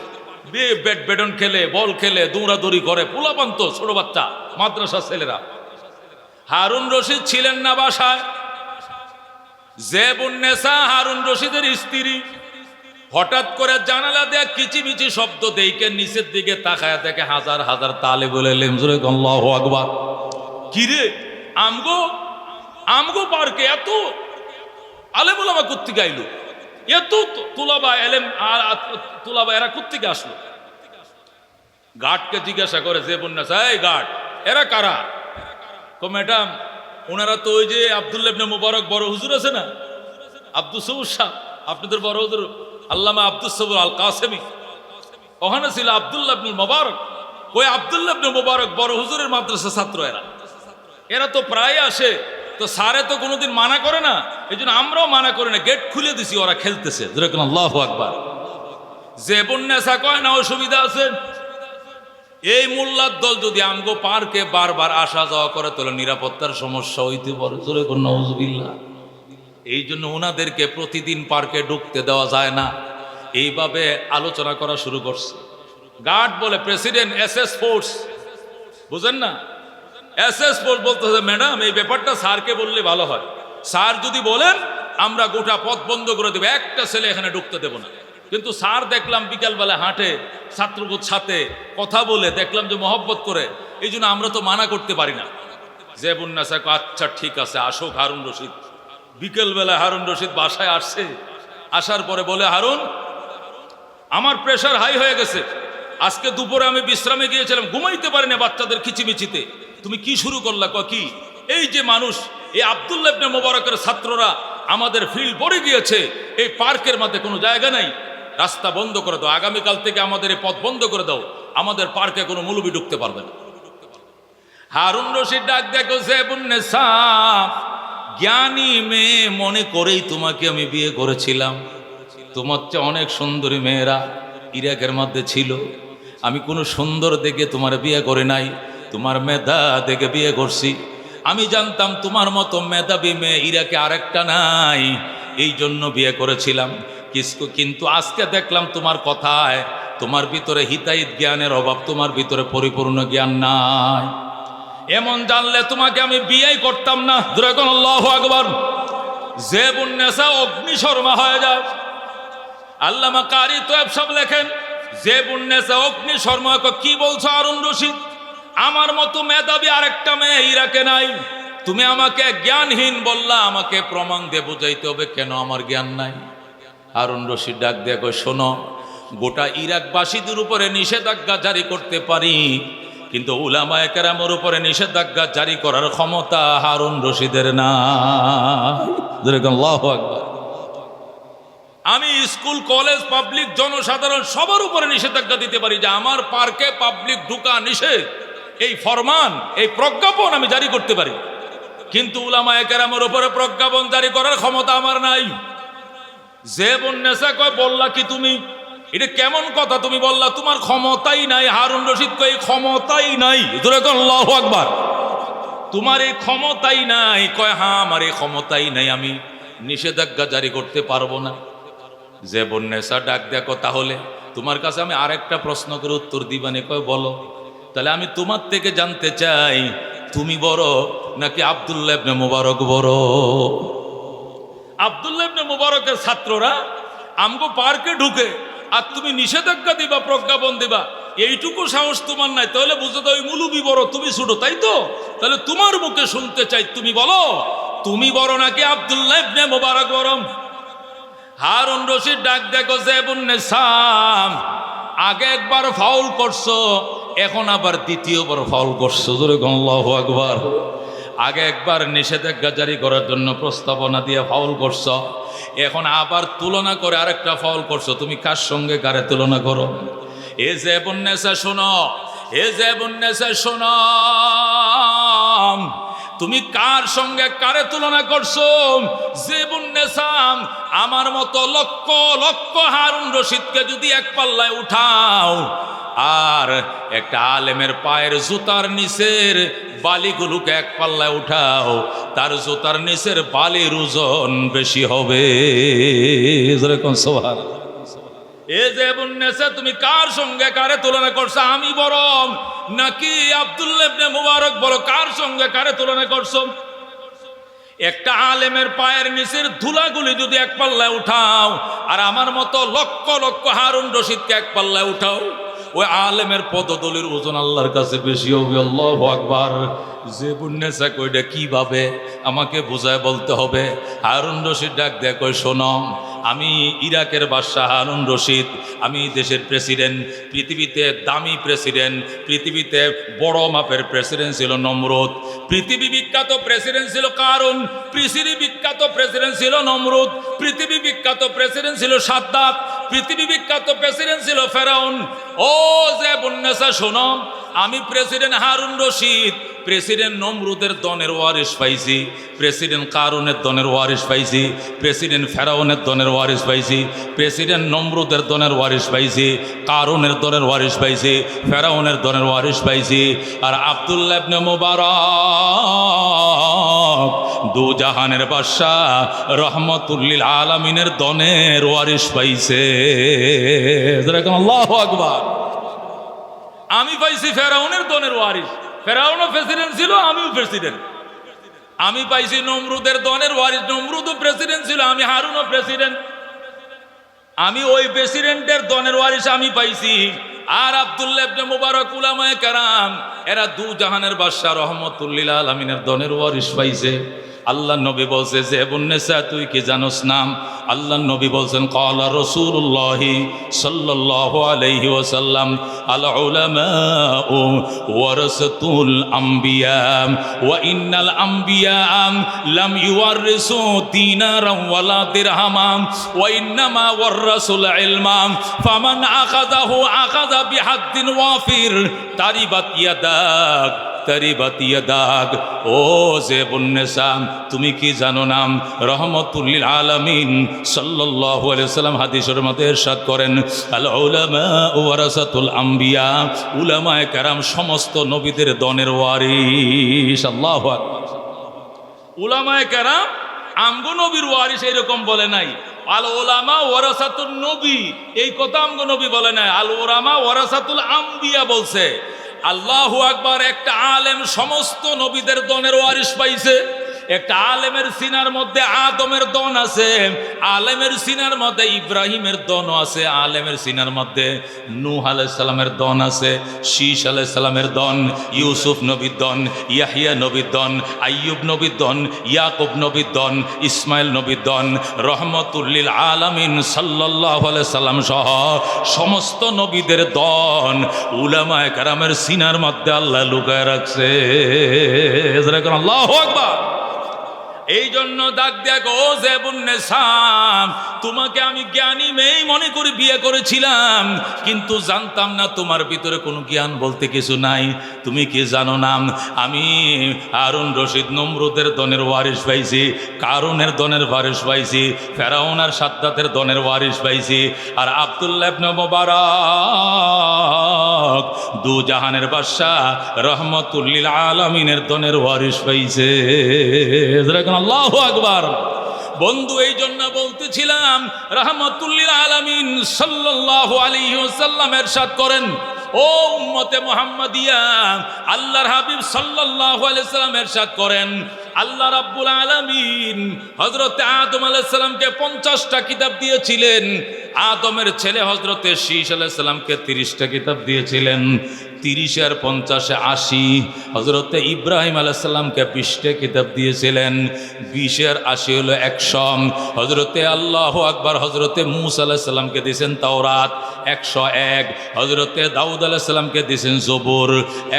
ব্যাডমিন্টন খেলে, বল খেলে, দৌড়াদৌড়ি করে, পোলাপান তো ছোট বাচ্চা, মাদ্রাসার ছেলেরা। হারুন রশিদ ছিলেন না বাসায়। জেবুন্নেসা হারুন রশিদের স্ত্রী হঠাৎ করে জানালা দেয়া কিচিমিচি শব্দ দেখে নিচের দিকে তাকায় দেখে হাজার হাজার তালে বলে লেমজুরে আল্লাহু আকবার। কিরে, আমগো পার্কে এত আলেম ওলামা কোত্থেকে আইলো, এত তুলাবা এলেম আর তুলাবা এরা কোত্থেকে আসলো? গার্ডকে জিজ্ঞাসা করে জেবুন্নেসা, এই গার্ড, এরা কারা? কো ম্যাডাম, ওনারা তো ওই যে আব্দুল্লাহ ইবনে মুবারক বড় হুজুর আছে না, আব্দুস সবুর সাহেব, আপনাদের বড় হুজুর আল্লামা আব্দুস সবুর আল কাসেমি, ওখানে ছিল আব্দুল্লাহ ইবনে মুবারক। ওই আব্দুল্লাহ ইবনে মুবারক বড় হুজুরের মাদ্রাসা ছাত্র এরা তো প্রায় আসে। তো স্যারে তো কোনোদিন মানা করে না, এই জন্য আমরাও মানা করি না, গেট খুলে দিছি, ওরা খেলতেছে। আল্লাহু আকবার। জেবুন্নেসা কয় না, অসুবিধা আছে, এই মোল্লার দল যদি আমগো পার্কে বারবার আসা যাওয়া করে তাহলে নিরাপত্তার সমস্যা হইতে পারে। নাউজুবিল্লাহ। এই জন্য ওনাদেরকে প্রতিদিন পার্কে ঢুকতে দেওয়া যায় না। এইভাবে আলোচনা করা শুরু করছে। গার্ড বলে, প্রেসিডেন্ট এসএস ফোর্স, বুঝেন না, এসএস ফোর্স বলতেছে, ম্যাডাম এই ব্যাপারটা স্যারকে বললে ভালো হয়, স্যার যদি বলেন আমরা গোটা পথ বন্ধ করে দেবো, একটা ছেলে এখানে ঢুকতে দেবো না। কিন্তু স্যার দেখলাম বিকালবেলা হাঁটে, ছাত্রদের সাথে কথা বলে দেখলাম যে মহব্বত করে, এই জন্য আমরা তো মানা করতে পারি না। জেবুন্নেসা কয়, আচ্ছা ঠিক আছে, আসুক হারুন রশিদ। বিকেলবেলা হারুন রশিদ বাসায় আসছে। আসার পরে বলে, হারুন, আমার প্রেশার হাই হয়ে গেছে, আজকে দুপুরে আমি বিশ্রামে গিয়েছিলাম, ঘুমাইতে পারি না বাচ্চাদের খিচিমিচিতে, তুমি কি শুরু করলা? কি এই যে মানুষ, এই আব্দুল্লাহ ইবনে মুবারকের ছাত্ররা আমাদের ফিল্ড পড়ে গিয়েছে, এই পার্কের মধ্যে কোনো জায়গা নাই, রাস্তা বন্ধ করে দাও, আগামীকাল থেকে আমাদের এই পথ বন্ধ করে দাও, আমাদের পার্কে কোনো মুলবি ঢুকতে পারবে না। হারুন রশিদ ডাক দেখো, জেবুন্নেসা, জ্ঞানী মেয়ে মনে করেই তোমাকে আমি বিয়ে করেছিলাম, তোমার চেয়ে অনেক সুন্দরী মেয়েরা ইরাকের মধ্যে ছিল, আমি কোনো সুন্দর দেখে তোমার বিয়ে করে নাই, তোমার মেধা দেখে বিয়ে করছি। আমি জানতাম তোমার মতো মেধাবী মেয়ে ইরাকে আরেকটা নাই, এই জন্য বিয়ে করেছিলাম। কিন্তু আজকে দেখলাম তোমার কথায় তোমার ভিতরে হিতাহিত জ্ঞানের অভাব, তোমার ভিতরে পরিপূর্ণ জ্ঞান নাই। এমন জানলে তোমাকে আমি বিয়েই করতাম না। আল্লাহু আকবার। জেবুন্নেসা অগ্নিশর্মা হয়ে যায়। আল্লামা কারি তৈয়ব সাহেব লেখেন, জেবুন্নেসা অগ্নিশর্মা। কি বলছো হারুন রশিদ? আমার মতো মেধাবী আরেকটা মেয়ে ইরাকে নাই। তুমি আমাকে জ্ঞানহীন বললা, আমাকে প্রমাণ দিয়ে বুঝাইতে হবে কেন আমার জ্ঞান নাই। হারুন রশিদ ডাক দিয়ে কয়, শোনো, গোটা ইরাকবাসীদের উপরে নিষেধাজ্ঞা জারি করতে পারি, কিন্তু উলামায়ে কেরামের উপরে নিষেধাজ্ঞা জারি করার ক্ষমতা হারুন রশিদের নাই। আল্লাহু আকবার। আমি স্কুল, কলেজ, পাবলিক, জনসাধারণ সবার উপরে নিষেধাজ্ঞা দিতে পারি যে আমার পার্কে পাবলিক ঢুকা নিষেধ, এই ফরমান, এই প্রজ্ঞাপন আমি জারি করতে পারি, কিন্তু উলামায়ে কেরামের উপরে প্রজ্ঞাপন জারি করার ক্ষমতা আমার নাই। জেবুন্নেসা কয়, বললা কি তুমি? এটা কেমন কথা তুমি বললা? তোমার ক্ষমতাই নাই। হারুন রশিদ কয়, ক্ষমতাই নাই। আল্লাহু আকবার। তোমার এই ক্ষমতাই নাই? কয়, হ্যাঁ, আমার এই ক্ষমতাই নাই, আমি নিষেধাজ্ঞা জারি করতে পারবো না। জেবুন্নেসা ডাক দেখো, তাহলে তোমার কাছে আমি আরেকটা প্রশ্ন করে উত্তর দিবানে? কয়, বলো। তাহলে আমি তোমার থেকে জানতে চাই, তুমি বড় নাকি আব্দুল্লাহ ইবনে মুবারক বড়? আব্দুল্লাহ ইবনে মুবারকের ছাত্ররা আমগো পার্কে ঢুকে, আর তুমি নিষেধাজ্ঞা দিবা, প্রজ্ঞাপন দিবা, এইটুকু সাহস তোমার নাই? তাহলে বুঝো তো ওই মুলুবি বড়, তুমি ছোট, তাই তো? তাহলে তোমার মুখে শুনতে চাই, তুমি বলো, তুমি বড় নাকি আব্দুল্লাহ ইবনে মুবারক বড়? হারুন রশিদ ডাক দেখো, জেবুন্নেসা, আগে একবার ফাউল করছো, এখন আবার দ্বিতীয়বার ফাউল করছো। আল্লাহু আকবার। আগে একবার নিষেধাজ্ঞা জারি করার জন্য প্রস্তাবনা দিয়ে ফাউল করছো, এখন আবার তুলনা করে আরেকটা ফাউল করছো। তুমি কার সঙ্গে কারে তুলনা করো? এ জেবুন্নেসা শোনো, এ জেবুন্নেসা শোনো, তুমি কার সঙ্গে কারে তুলনা করছো? জেবুন্নেসা, আমার মতো লক্ষ লক্ষ হারুন রশিদকে যদি এক পাল্লায় উঠাও, আর একটা আলেমের পায়ের জুতার নিচের বালিগুলোকে এক পাল্লায় উঠাও, তার জুতার নিচের বালির ওজন বেশি হবে। এ জেবুন্নেসা, তুমি কার সঙ্গে কারে তুলনা করছো? আমি বড় নাকি আব্দুল্লাহ ইবনে মুবারক বড়? কার সঙ্গে কারে তুলনা করছো? একটা আলেমের পায়ের নিচের ধুলাগুলি যদি এক পাল্লায় উঠাও, আর আমার মতো লক্ষ লক্ষ হারুন রশিদকে এক পাল্লায় উঠাও, ওই আলেমের পদতলির ওজন আল্লাহর কাছে বেশি হবে। আল্লাহু আকবার। জেবুন্নেসা কইটা কিভাবে আমাকে বুঝায় বলতে হবে। হারুন রশিদ ডাক দেয়া কই, শোনো, আমি ইরাকের বাদশাহ হারুন রশিদ, আমি দেশের প্রেসিডেন্ট, পৃথিবীতে দামি প্রেসিডেন্ট, পৃথিবীতে বড় মাপের প্রেসিডেন্ট ছিল নমরুদ, পৃথিবী বিখ্যাত প্রেসিডেন্ট ছিল কারুন, পৃথিবী বিখ্যাত প্রেসিডেন্ট ছিল নমরুদ, পৃথিবী বিখ্যাত প্রেসিডেন্ট ছিল সাদ্দাত, পৃথিবী বিখ্যাত প্রেসিডেন্ট ছিল ফেরাউন। ও জেবুন্নেসা শোনো, আমি প্রেসিডেন্ট হারুন রশিদ প্রেসিডেন্ট নমরুদের দনের ওয়ারিস পাইছি, প্রেসিডেন্ট কারুনের দনের ওয়ারিস পাইছি, প্রেসিডেন্ট ফেরাউনের দনের ওয়ারিস পাইছি, প্রেসিডেন্ট নমরুদের দনের ওয়ারিস পাইছি, কারুনের দনের ওয়ারিস পাইছি, ফেরাউনের দনের ওয়ারিস পাইছি। আর আব্দুল্লাহ ইবনে মুবারক দু জাহানের বাদশাহ রহমতুল্লিল আলামিনের দনের ওয়ারিস পাইছে। আল্লাহু আকবার। আমি পাইছি ফেরাউনের দনের ওয়ারিস, ফেরাউনও প্রেসিডেন্ট ছিল, আমিও প্রেসিডেন্ট। আমি পাইছি নমরুদের দনের ওয়ারিস, নমরুদও প্রেসিডেন্ট ছিল, আমি হারুনও প্রেসিডেন্ট। আমি ওই প্রেসিডেন্টের দনের ওয়ারিস আমি পাইছি। আর আব্দুল্লাহ ইবনে মুবারক, উলামায়ে কেরাম, এরা দু জাহানের বাদশাহ রহমতুল্লিল আলামিনের দনের ওয়ারিস পাইছে। আল্লাহ নবী বলছে, জেবুন্নেসা, তুই কি জানোস নাম? আল্লাহ নবী বলছেন, ক্বালা রাসূলুল্লাহ সাল্লাল্লাহু আলাইহি ওয়াসাল্লাম, আল উলামাউ ওয়ারাসাতুল আমবিয়া ওয়া ইন্নাল আমবিয়া লাম ইউয়ারিসু দিনারান ওয়ালা দিরহামান ওয়া ইন্নামা ওয়ারাসুল ইলমা ফামান আখাযাহু আখাযা বিহাদ্দিন ওয়াফির তারিবাত ইয়াদাক তারিবাত ইয়াদাক। ও জেবুন্নেসা, তুমি কি জানো নাম? রহমতুল্লিল আলামিন সাল্লাল্লাহু আলাইহি ওয়াসাল্লাম হাদিসের মধ্যে ইরশাদ করেন, আল উলামা ওয়ারাসাতুল আমবিয়া, উলামায়ে কেরাম সমস্ত নবীদের দনের ওয়ারিস। আল্লাহু আকবার। উলামায়ে কেরাম আমগো নবীর ওয়ারিস এরকম বলে নাই। আল উলামা ওয়ারাসাতুন নবী, এই কথা আমগো নবী বলে নাই, আল উলামা ওয়ারাসাতুল আমবিয়া বলছে। আল্লাহু আকবার। একটা আলেম সমস্ত নবীদের দনের ওয়ারিস পাইছে, একটা আলেমের সিনার মধ্যে আদমের দন আছে, আলেমের সিনার মধ্যে ইব্রাহিমের দনও আছে, আলেমের সিনার মধ্যে নূহ আলাইহিস সালামের দন আছে, শীশ আলাইহিস সালামের দন, ইউসুফ নবীর দন, ইয়াহিয়া নবীর দন, আইয়ুব নবীর দন, ইয়াকুব নবীর দন, ইসমাইল নবীর দন, রহমতুল লিল আলামিন সাল্লাল্লাহু আলাইহি সাল্লাম সহ সমস্ত নবীদের দন উলামায়ে কেরামের সিনার মধ্যে আল্লাহ লুকায় রাখছে। আল্লাহু আকবার। এই জন্য ডাক দেখো ও জেবুন্নেসা, তোমাকে আমি জ্ঞানী মেয়ে মনে করে বিয়ে করেছিলাম, কিন্তু জানতাম না তোমার ভিতরে কোনো জ্ঞান বলতে কিছু নাই। তুমি কি জানো না, আমি হারুন রশিদ নমরুদের দনের ওয়ারিশ পাইছি, কারুনের দনের ওয়ারিশ পাইছি, ফেরাউন আর সাদ্দাতের দনের ওয়ারিশ পাইছি, আর আব্দুল্লাহ ইবনে মুবারক দু জাহানের বাদশাহ রহমতুল লিল আলামিনের দনের ওয়ারিশ পাইছে। আল্লাহু আকবার। বন্ধু, এই জন্য বলতেছিলাম রহমতুল লিল আলামিন সাল্লাল্লাহু আলাইহি ওয়াসাল্লাম ইরশাদ করেন, ও উম্মতে মুহাম্মাদিয়া, আল্লাহর হাবিব সাল্লাল্লাহু আলাইহি ওয়াসাল্লাম ইরশাদ করেন, আল্লাহ রাব্বুল আলামিন হযরতে আদম আলাইহিস সালামকে 50টা কিতাব দিয়েছিলেন, আদমের ছেলে হযরতে শীশ আলাইহিস সালামকে 30টা কিতাব দিয়েছিলেন, 30 আর 50 80, হযরতে ইব্রাহিম আলাইহিস সালামকে 20টা কিতাব দিয়েছিলেন, 20 আর 80 হলো 100, হযরতে আল্লাহু আকবার হযরতে মূসা আলাইহিস সালামকে দিয়েছেন তাওরাত 101, হযরতে দাউদ আলাইহিস সালামকে দিয়েছেন জবুর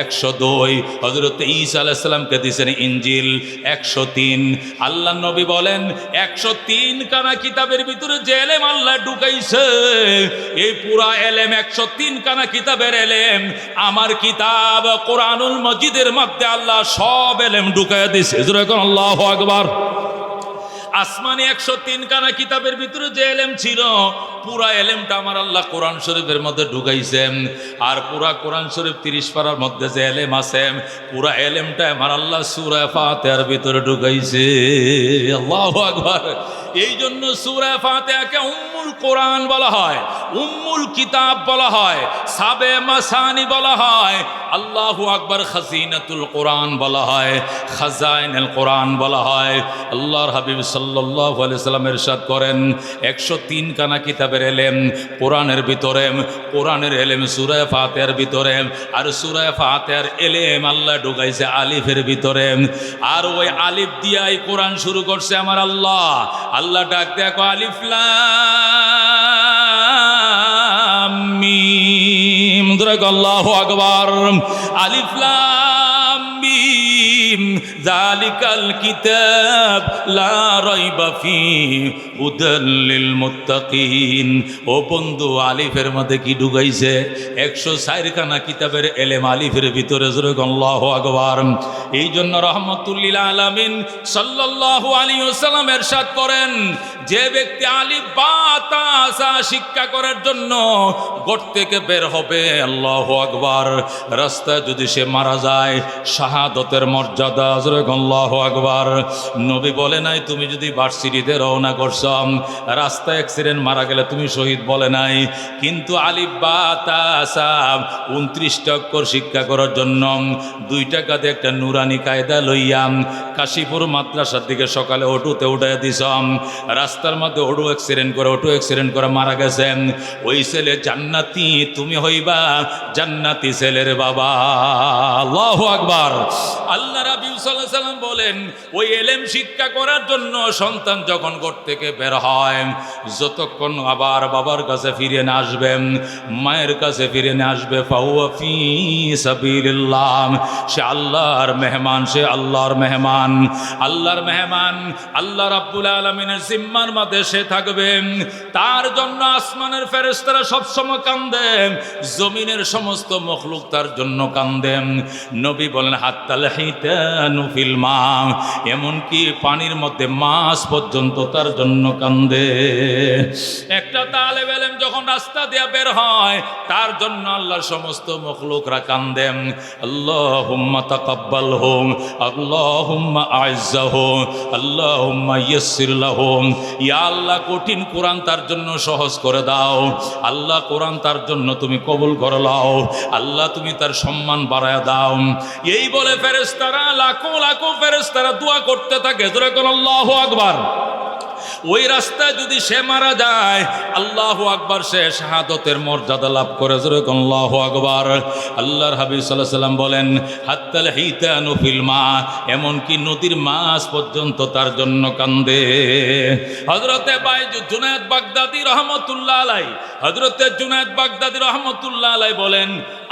102, হযরতে ঈসা আলাইহিস সালামকে দিয়েছেন ইনজিল 103। আল্লাহ নবী বলেন 103 কানা কিতাবের ভিতরে যে এলেম আল্লাহ ঢুকাইছে, এই পুরা এলেম 103 কানা কিতাবের এলেম আমার কিতাব কোরআনুল মজিদের মধ্যে আল্লাহ সব এলেম ঢুকাইয়া দিয়েছে। আল্লাহু আকবার। আসমানে 103 কানা কিতাবের ভিতরে যে এলেম ছিল, পুরা এলেমটা আমার আল্লাহ কোরআন শরীফের মধ্যে ঢুকাইছেন, আর পুরা কোরআন শরীফ 30 পারার মধ্যে যে এলেম আছে, পুরা এলেমটা আমার আল্লাহ সূরা ফাতিহার ভিতরে ঢুকাইছে। আল্লাহু আকবার। এই জন্য সূরা ফাতিহাকে উম্মুল কোরআন বলা হয়, উম্মুল কিতাব বলা হয়, সাবে মাসানি বলা হয়, আল্লাহু আকবার খাজিনাতুল কোরআন বলা হয়, খাজাইনুল কোরআন বলা হয়। আল্লাহর হাবিব সাল্লাল্লাহু আলাইহি সাল্লাম ইরশাদ করেন 103 কানা কিতাবের এলেম কোরআনের ভিতরে, কোরআনের এলেম সূরা ফাতিহার ভিতরে, আর সূরা ফাতিহার এলেম আল্লাহ ঢুকাইছে আলিফের ভিতরে, আর ওই আলিফ দিয়াই কোরআন শুরু করছে আমার আল্লাহ। আল্লাহ ডাক দেখো আলিফ লাম মিম, আল্লাহু আকবার। আলিফ লাম মিম যালিকাল কিতাব লা রাইবা ফিহি হুদাল লিল মুত্তাকিন। ও বন্ধু, আলিফের মধ্যে কি ঢুকাইছে? 104 খানা কিতাবের এলেম আলিফের ভিতরে। আল্লাহু আকবার। এই জন্য রাহমাতুল লিল আলামিন সাল্লাল্লাহু আলাইহি ওয়াসাল্লাম ইরশাদ করেন, যে ব্যক্তি আলিফ বা তা সা শিক্ষা করার জন্য ঘর থেকে বের হবে, আল্লাহু আকবার, রাস্তায় যদি সে মারা যায়, শাহাদতের মর্যাদা। আল্লাহু আকবার। নবী বলে নাই তুমি যদি ভার্সিটিতে রওনা করছ, রাস্তায় অ্যাক্সিডেন্ট মারা গেলে তুমি শহীদ বলে নাই, কিন্তু আলিফ বা তা সা 29টা অক্ষর শিক্ষা করার জন্য 2 টাকা দিয়ে একটা নুরানি কায়দা লইয়াম কাশীপুর মাদ্রাসার দিকে সকালে অটোতে উঠাই দিছাম, রাস্তার মধ্যে অটো অ্যাক্সিডেন্ট করে মারা গেছেন। ওই ছেলে জান্নাতি, তুমি হইবা জান্নাতি ছেলের বাবা। আল্লাহু আকবার। আল্লাহ রাব্বি সাল্লাল্লাহু আলাইহি সাল্লাম বলেন, ওই এলেম শিক্ষা করার জন্য সন্তান যখন ঘর থেকে বের হয়, যতক্ষণ আবার বাবার কাছে ফিরে না আসবে, মায়ের কাছে ফিরে না আসবে, ফাহুয়া ফি সাবিলিল্লাহ, সে আল্লাহর মেহমান, সে আল্লাহর মেহমান, আল্লাহর মেহমান। আল্লাহ রাব্বুল আলামিনের জিম্মার মধ্যে সে থাকবে। তার জন্য আসমানের ফেরেশতারা সবসময় কান্দে, জমিনের সমস্ত মখলুক তার জন্য কান্দে। নবী বলেন হাত্তাল হিতানু ফিল মা, এমনকি পানির মধ্যে মাছ পর্যন্ত তার জন্য কান্দে। একটা তালেব ইলম যখন রাস্তা দিয়ে বের হয়, তার জন্য আল্লাহর সমস্ত মখলুকরা কান্দে। আল্লাহুম্মা তাকাব্বালহু, আল্লাহুম্মা আইজ্জাহু, আল্লাহুম্মা ইয়াসসির লাহু। ইয়া আল্লাহ, কঠিন কোরআন তার জন্য সহজ করে দাও। আল্লাহ, কোরআন তার জন্য তুমি কবুল করে নাও। আল্লাহ, তুমি তার সম্মান বাড়ায় দাও। এই বলে ফেরেশতারা লাখো লাখো ফেরেশতারা দোয়া করতে থাকে, জোরে কোন আল্লাহু আকবার। ওই রাস্তায় যদি সে মারা যায়, আল্লাহু আকবার, সে শাহাদতের মর্যাদা লাভ করে, জোরে কোন আল্লাহু আকবার। আল্লাহর হাবিব সাল্লাল্লাহু আলাইহি ওয়াসাল্লাম বলেন, হাত্তাল হিতানু ফিল মা, এমনকি নদীর মাছ পর্যন্ত তার জন্য কান্দে। হযরতে জুনায়েদ বাগদাদী রহমাতুল্লাহ আলাইহি, হযরতে জুনায়েদ বাগদাদী রহমাতুল্লাহ আলাইহি বলেন,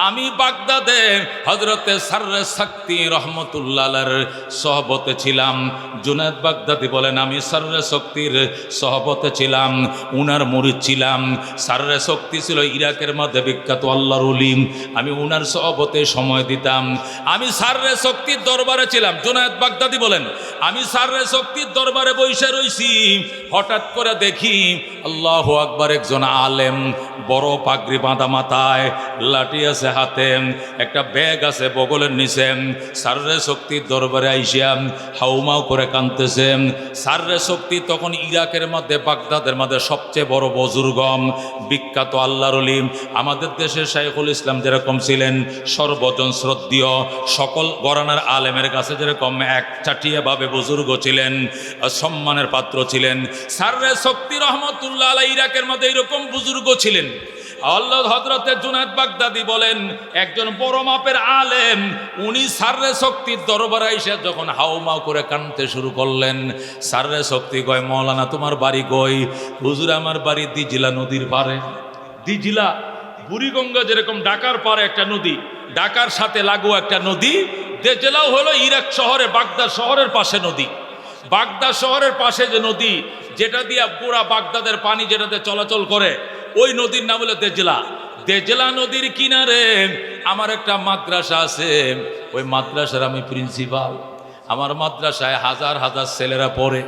আমি বাগদাদে হযরতে সাররে শক্তি রহমাতুল্লাহ আলাইহির সহবতে ছিলাম। জুনায়েদ বাগদাদী বলেন, আমি সাররে শক্তির সহবতে ছিলাম, উনার মুরিদ ছিলাম। সাররে শক্তি ছিল ইরাকের মধ্যে বিখ্যাত আল্লাহর ওলি, আমি উনার সহবতে সময় দিতাম। আমি সাররে শক্তির দরবারে ছিলাম। জুনায়েদ বাগদাদী বলেন, আমি সাররে শক্তির দরবারে বসে রইছি, হঠাৎ করে দেখি আল্লাহু আকবার, একজন আলেম, বড় পাগড়ি বাঁধা মাথায়, লাঠি আছে হাতে, একটা ব্যাগ আছে বগলের নিচে, সাররে শক্তির দরবারে আইসা হাউমাউ করে কাঁদতেছে। সাররে শক্তি তখন ইরাকের মধ্যে, বাগদাদের মধ্যে সবচেয়ে বড় বুজুর্গম, বিখ্যাত আল্লাহর ওলি। আমাদের দেশের শাইখুল ইসলাম যেরকম ছিলেন সর্বজন শ্রদ্ধেয়, সকল ঘরানার আলেমের কাছে যেরকম এক চাটিয়াভাবে বুজুর্গ ছিলেন, সম্মানের পাত্র ছিলেন, সাররে শক্তি রহমতুল্লাহ আলাইহি ইরাকের মধ্যে এরকম বুজুর্গ ছিলেন। আল্লাহ হযরতে জুনায়েদ বাগদাদী বলেন, একজন বড় মাপের আলেম, উনি সাররে শক্তির দরবারে এসে যখন হাউমাউ করে কাঁদতে শুরু করলেন, সাররে শক্তি কয়, মাওলানা তোমার বাড়ি কই? হুজুর আমার বাড়ি দিজিলা নদীর পারে। দিজিলা, বুড়িগঙ্গা যেরকম ঢাকার পারে একটা নদী, ঢাকার সাথে লাগু একটা নদী। দিজিলাও হলো ইরাক শহরে, বাগদাদ শহরের পাশে নদী। বাগদাদ শহরের পাশে যে নদী, যেটা দিয়ে পুরা বাগদাদের পানি যেটাতে চলাচল করে, ওই নদীর নাম হলো দেজলা। দেজলা নদীর কিনারে আমার একটা মাদ্রাসা আছে, ওই মাদ্রাসার আমি প্রিন্সিপাল। আমার মাদ্রাসায় হাজার হাজার ছেলেরা পড়ে।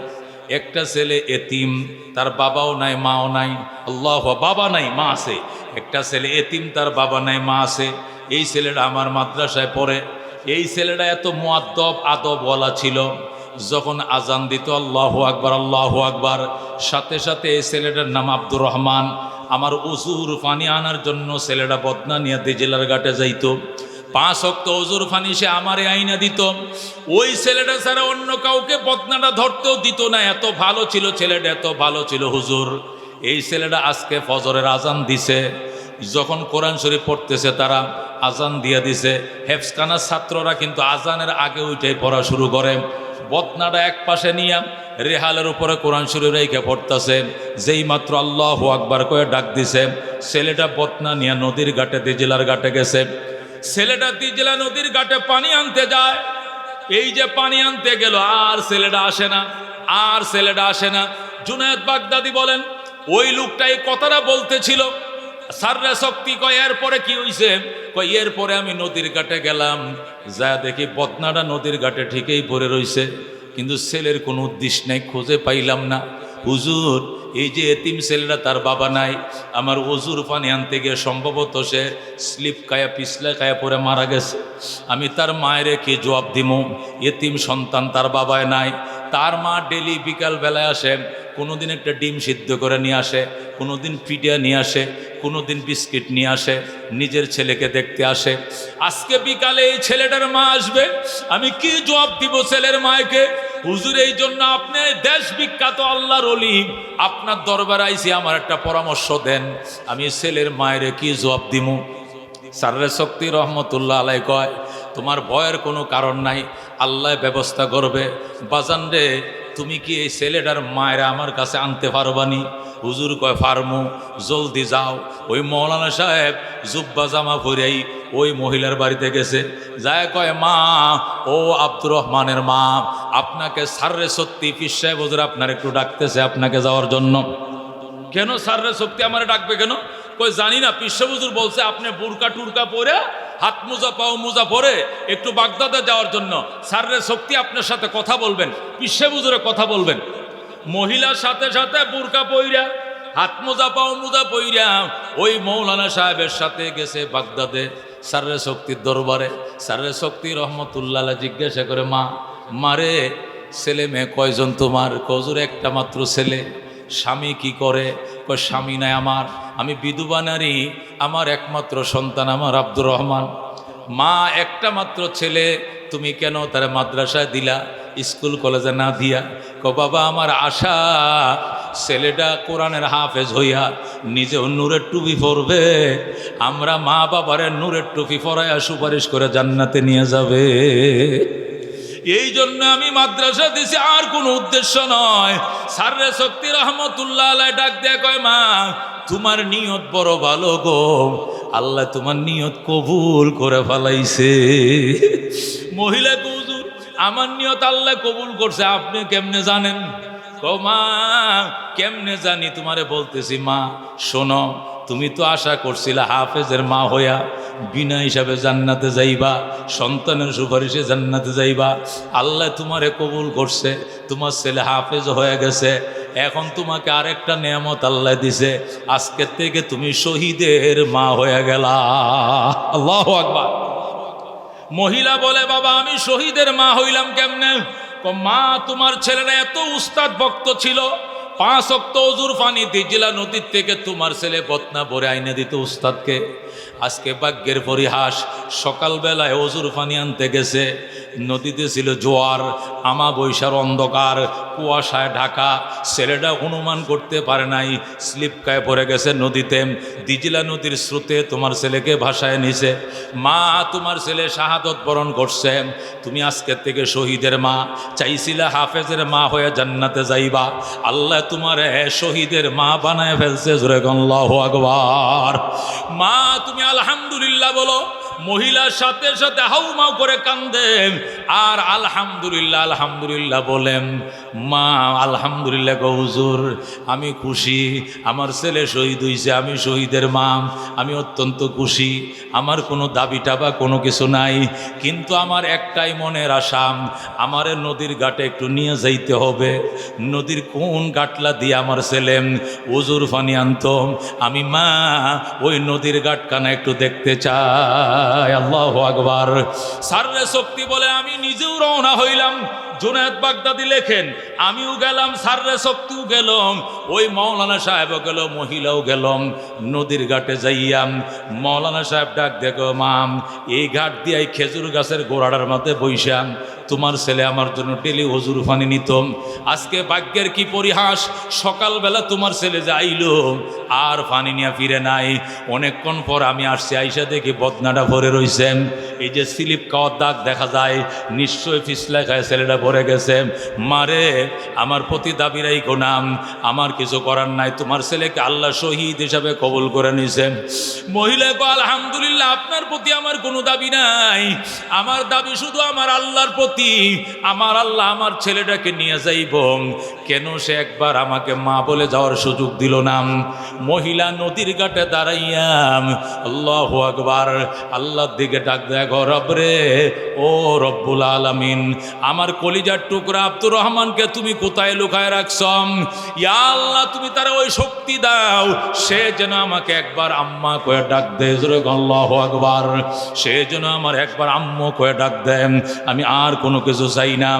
একটা ছেলে এতিম, তার বাবাও নাই মাও নাই, আল্লাহ, বাবা নাই মা আছে। একটা ছেলে এতিম, তার বাবা নাই মা আছে। এই ছেলেটা আমার মাদ্রাসায় পড়ে। এই ছেলেটা এত মুআদ্দব আদবওয়ালা ছিল, যখন আজান দিত আল্লাহু আকবার আল্লাহু আকবার, সাথে সাথে এই ছেলেটার নাম আব্দুর রহমান। আমার উজুর পানি আনার জন্য ছেলেটা বদনা নিয়ে দিজিলার ঘাটে যাইত। 5 ওয়াক্ত উজুর পানি সে আমারে আইনা দিত। ওই ছেলেটা ছাড়া অন্য কাউকে বদনাটা ধরতেও দিত না, এত ভালো ছিল ছেলেটা, এত ভালো ছিল হুজুর। এই ছেলেটা আজকে ফজরের আজান দিছে, যখন কোরআন শরীফ পড়তেছে তারা আজান দিয়ে দিছে। হেফজখানার ছাত্ররা কিন্তু আজানের আগে ওইটাই পড়া শুরু করে। বদনাটা এক পাশে নিয়ে রেহালের উপরে কোরআন শরীফ রেখে পড়তেছে। যেই মাত্র আল্লাহু আকবার কয়ে ডাক দিছে, ছেলেটা বদনা নিয়ে নদীর ঘাটে, দিজিলার ঘাটে গেছে। ছেলেটা দিজিলা নদীর ঘাটে পানি আনতে যায়। এই যে পানি আনতে গেল, আর ছেলেটা আসে না, আর ছেলেটা আসে না। জুনায়েদ বাগদাদী বলেন, ওই লোকটা এই কথাটা বলতেছিল। সাররে শক্তি কয়, এরপরে কি হইছে? কয়, এরপরে আমি নদীর ঘাটে গেলাম, যা দেখি বদনাটা নদীর ঘাটে ঠিকই পড়ে রইছে, কিন্তু ছেলের কোনো উদ্দেশ্য নেই, খুঁজে পাইলাম না। হুজুর, এই যে এতিম ছেলেটা, তার বাবা নাই, আমার ওজুর পানি আনতে গিয়ে সম্ভবত সে স্লিপ খায়া পিছলে খায়া পরে মারা গেছে। আমি তার মায়ের কি জবাব দিব? এতিম সন্তান, তার বাবায় নাই। তার মা ডেলি বিকাল বেলায় আসে, কোনোদিন একটা ডিম সিদ্ধ করে নিয়ে আসে, কোনোদিন পিঠা নিয়ে আসে, কোনোদিন বিস্কিট নিয়ে আসে, নিজের ছেলেকে দেখতে আসে। আজকে বিকালে এই ছেলেটার মা আসবে, আমি কি জবাব দিব ছেলের মায়কে? হুজুর, এই জন্য আপনি দেশ বিখ্যাত আল্লাহর ওলি, আপনার দরবারে আইছি, আমার একটা পরামর্শ দেন, আমি ছেলের মায়ের কি জবাব দিব? সাররে শক্তি রহমতুল্লাহ আলাইহি কয়, তোমার ভয়ের কোনো কারণ নাই, আল্লাহ ব্যবস্থা করবে। বাজান রে, তুমি কি এই ছেলেটার মায়েরা আমার কাছে আনতে পারবানি? হুজুর কয়, ফার্মু, জলদি যাও। ওই মৌলানা সাহেব জুব্বা জামা পরেই ওই মহিলার বাড়িতে গেছে, যায় কয়, মা, ও আব্দুর রহমানের মা, আপনাকে সাররে সত্যি পীর সাহেব হুজুর আপনার একটু ডাকতেছে, আপনাকে যাওয়ার জন্য। কেন সাররে শক্তি আমারে ডাকবে কেন? কই, জানি না, পীর সাহেব হুজুর বলছে আপনি বুরকা টুরকা পরে, হাত মোজা পাও মোজা পরে একটু বাগদাদে যাওয়ার জন্য। সাররে শক্তি আপনার সাথে কথা বলবেন, পীর সাহেব হুজুরে কথা বলবেন। মহিলার সাথে সাথে বুরকা পইরা, হাত মোজা পাও মোজা পইরা ওই মৌলানা সাহেবের সাথে গেছে বাগদাদে সাররে শক্তির দরবারে। সাররে শক্তি রহমতুল্লাহ জিজ্ঞাসা করে, মা, মারে ছেলে মেয়ে কয়জন তোমার? হুজুর, একটা মাত্র ছেলে। স্বামী কি করে? কয়, স্বামী নাই আমার, আমি বিধবা নারী, আমার একমাত্র সন্তান আমার আব্দুর রহমান। মা, একটা মাত্র ছেলে, তুমি কেন তারা মাদ্রাসায় দিলা, স্কুল কলেজে না দিয়া? বাবা আমার আশা ছেলেটা কোরআনের হাফেজ হইয়া নিজেও নূরের টুপি পরবে, আমরা মা বাবারে নূরের টুপি পরাইয়া সুপারিশ করে জান্নাতে নিয়ে যাবে। এই জন্য আমি মাদ্রাসা দিছি, আর কোনো উদ্দেশ্য নয়। সাররে শক্তি রহমতুল্লাহ আলাইহি ডাক দিয়ে কয়, মা তোমার নিয়ত বড় ভালো গো, আল্লাহ তোমার নিয়ত কবুল করে ফেলাইছে। মহিলা হুজুর আমার নিয়ত আল্লাহ কবুল করছে, আপনি কেমনে জানেন? মা কেমনে জানি, তোমারে বলতেছি মা শোনো, তুমি তো আশা করছিলা হাফেজের মা হইয়া বিনা হিসাবে জান্নাতে যাইবা, সন্তানের সুপারিশে জান্নাতে যাইবা। আল্লাহ তোমারে কবুল করছে, তোমার ছেলে হাফেজ হয়ে গেছে। এখন তোমাকে আরেকটা নেয়ামত আল্লাহ দিছে, আজকের থেকে তুমি শহীদের মা হয়ে গেলা। আল্লাহু আকবার। মহিলা বলে, বাবা আমি শহীদের মা হইলাম কেমনে? মা তোমার ছেলেরা এত উস্তাদ ভক্ত ছিল, 5 ওয়াক্ত ওযুর পানি দিজিলা নদীর থেকে তোমার ছেলে বদনা ভরে আইনে দিত উস্তাদকে। আজকে ভাগ্যের পরিহাস, সকালবেলায় ওযুর পানি আনতে গেছে, নদীতে ছিল জোয়ার, আমাবৈশার অন্ধকার, কুয়াশায় ঢাকা। ছেলেটা অনুমান করতে পারে নাই, স্লিপ খায় পড়ে গেছে নদীতে। দিজিলা নদীর স্রোতে তোমার ছেলেকে ভাসায় নিছে। মা তোমার ছেলে শাহাদত বরণ করছে, তুমি আজকের থেকে শহীদের মা। চাইছিলা হাফেজের মা হয়ে জান্নাতে যাইবা, আল্লাহ তোমার শহীদের মা বানায় ফেলছে। জোরে আল্লাহু আকবার। মা তুমি আলহামদুলিল্লাহ বলো। মহিলার সাথে সাথে হাউমাউ করে কান্দেন আর আলহামদুলিল্লাহ আলহামদুলিল্লাহ বলেন। মা আলহামদুলিল্লাহ গো হুজুর, আমি খুশি, আমার ছেলে শহীদ হইছে, আমি শহীদের মা, আমি অত্যন্ত খুশি। আমার কোনো দাবিটা বা কোনো কিছু নাই, কিন্তু আমার একটাই মনের আশা, আমারে নদীর ঘাটে একটু নিয়ে যাইতে হবে। নদীর কোন ঘাটলা দিয়ে আমার ছেলে ওযুর পানি আনতো, আমি মা ওই নদীর ঘাটখানা একটু দেখতে চাই। আল্লাহু আকবার। সাররে শক্তি বলে, আমি নিজেও রওনা হইলাম। জুনায়েদ বাগদাদি লেখেন, আমিও গেলাম, সাররে শক্তিও গেলাম, ওই মৌলানা সাহেবও গেল, মহিলাও গেলাম। নদীর ঘাটে যাইয়াম, মৌলানা সাহেব ডাক দেখো, মাম এই ঘাট দিয়ে খেজুর গাছের গোড়াটার মধ্যে বইসাম, তোমার ছেলে আমার জন্য ডেলি ওযুর পানি নিত। আজকে ভাগ্যের কি পরিহাস, সকালবেলা তোমার ছেলে যে আইলো আর পানি নিয়ে ফিরে নাই। অনেকক্ষণ পর আমি আসছি, আইসা দেখি বদনাটা ভরে রইছেন। এই যে স্লিপ খাওয়ার দাগ দেখা যায়, নিশ্চয়ই ফিসলা খায় ছেলেটা ভরে গেছে। মারে আমার প্রতি দাবিরাই গোনাম, আমার কিছু করার নাই, তোমার ছেলেকে আল্লাহ শহীদ হিসাবে কবুল করে নিছেন। মহিলা গো আলহামদুলিল্লাহ, আপনার প্রতি আমার কোনো দাবি নাই, আমার দাবি শুধু আমার আল্লাহর প্রতি। আমার আল্লাহ আমার ছেলেটাকে নিয়ে যাইব, কেন সে একবার আমাকে মা বলে যাওয়ার সুযোগ দিল না? মহিলা নদীর ঘাটে দাঁড়াইয়াম, আল্লাহু আকবার, আল্লাহর দিকে ডাক দেয়, রব রে, ও রব্বুল আলামিন, আমার কলিজার টুকরা আব্দুর রহমানকে তুমি কোথায় লুকায় রাখছ? ইয়া আল্লাহ, তুমি তার ওই শক্তি দাও, সে যেন আমাকে একবার আম্মা কয়ে ডাক দেয়। আল্লাহু আকবার। সে যেন আমার একবার আম্মু কয়ে ডাক দেন, আমি আর কোনো কিছু চাই না।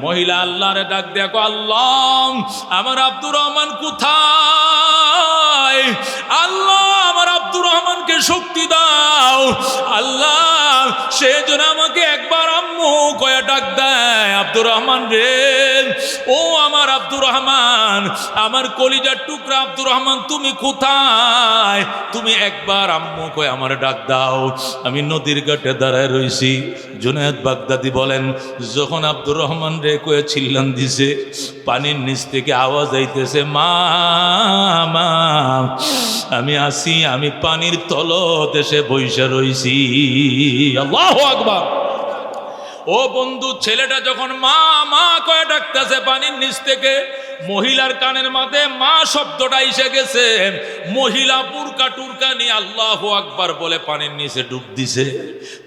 মহিলা আল্লাহরে ডাক দেখো, আল্লাহ আমার আব্দুর রহমান কোথায়? আল্লাহ আমার আব্দুর রহমানকে শক্তি দাও, আল্লাহ সে যেন আমাকে একবার আম্মু কয়ে ডাক দেয়। আব্দুর রহমান রে, ও আমার আব্দুর রহমান, আমার কলিজার টুকরা আব্দুর রহমান, তুমি কোথায়? তুমি একবার আম্মু কয়ে আমার ডাক দাও। আমি নদীর ঘাটে দাঁড়ায় রইছি। জুনায়েদ বাগদাদি বলেন, যখন আব্দুর রহমান রে কয়ে চিল্লান দিছে, পানির নিচ থেকে আওয়াজ আইতেছে, মা মা, আমি আসি, আমি পানির তলত এসে বইসা রইছি। আল্লাহু আকবার। ও বন্ধু, ছেলেটা যখন মা মা কয়ে ডাকতেছে পানির নিচ থেকে, মহিলার কানের মাঝে মা শব্দটা এসে গেছে। মহিলা বুরকা টুরকা নিয়ে আল্লাহু আকবার বলে পানির নিচে ডুব দিছে।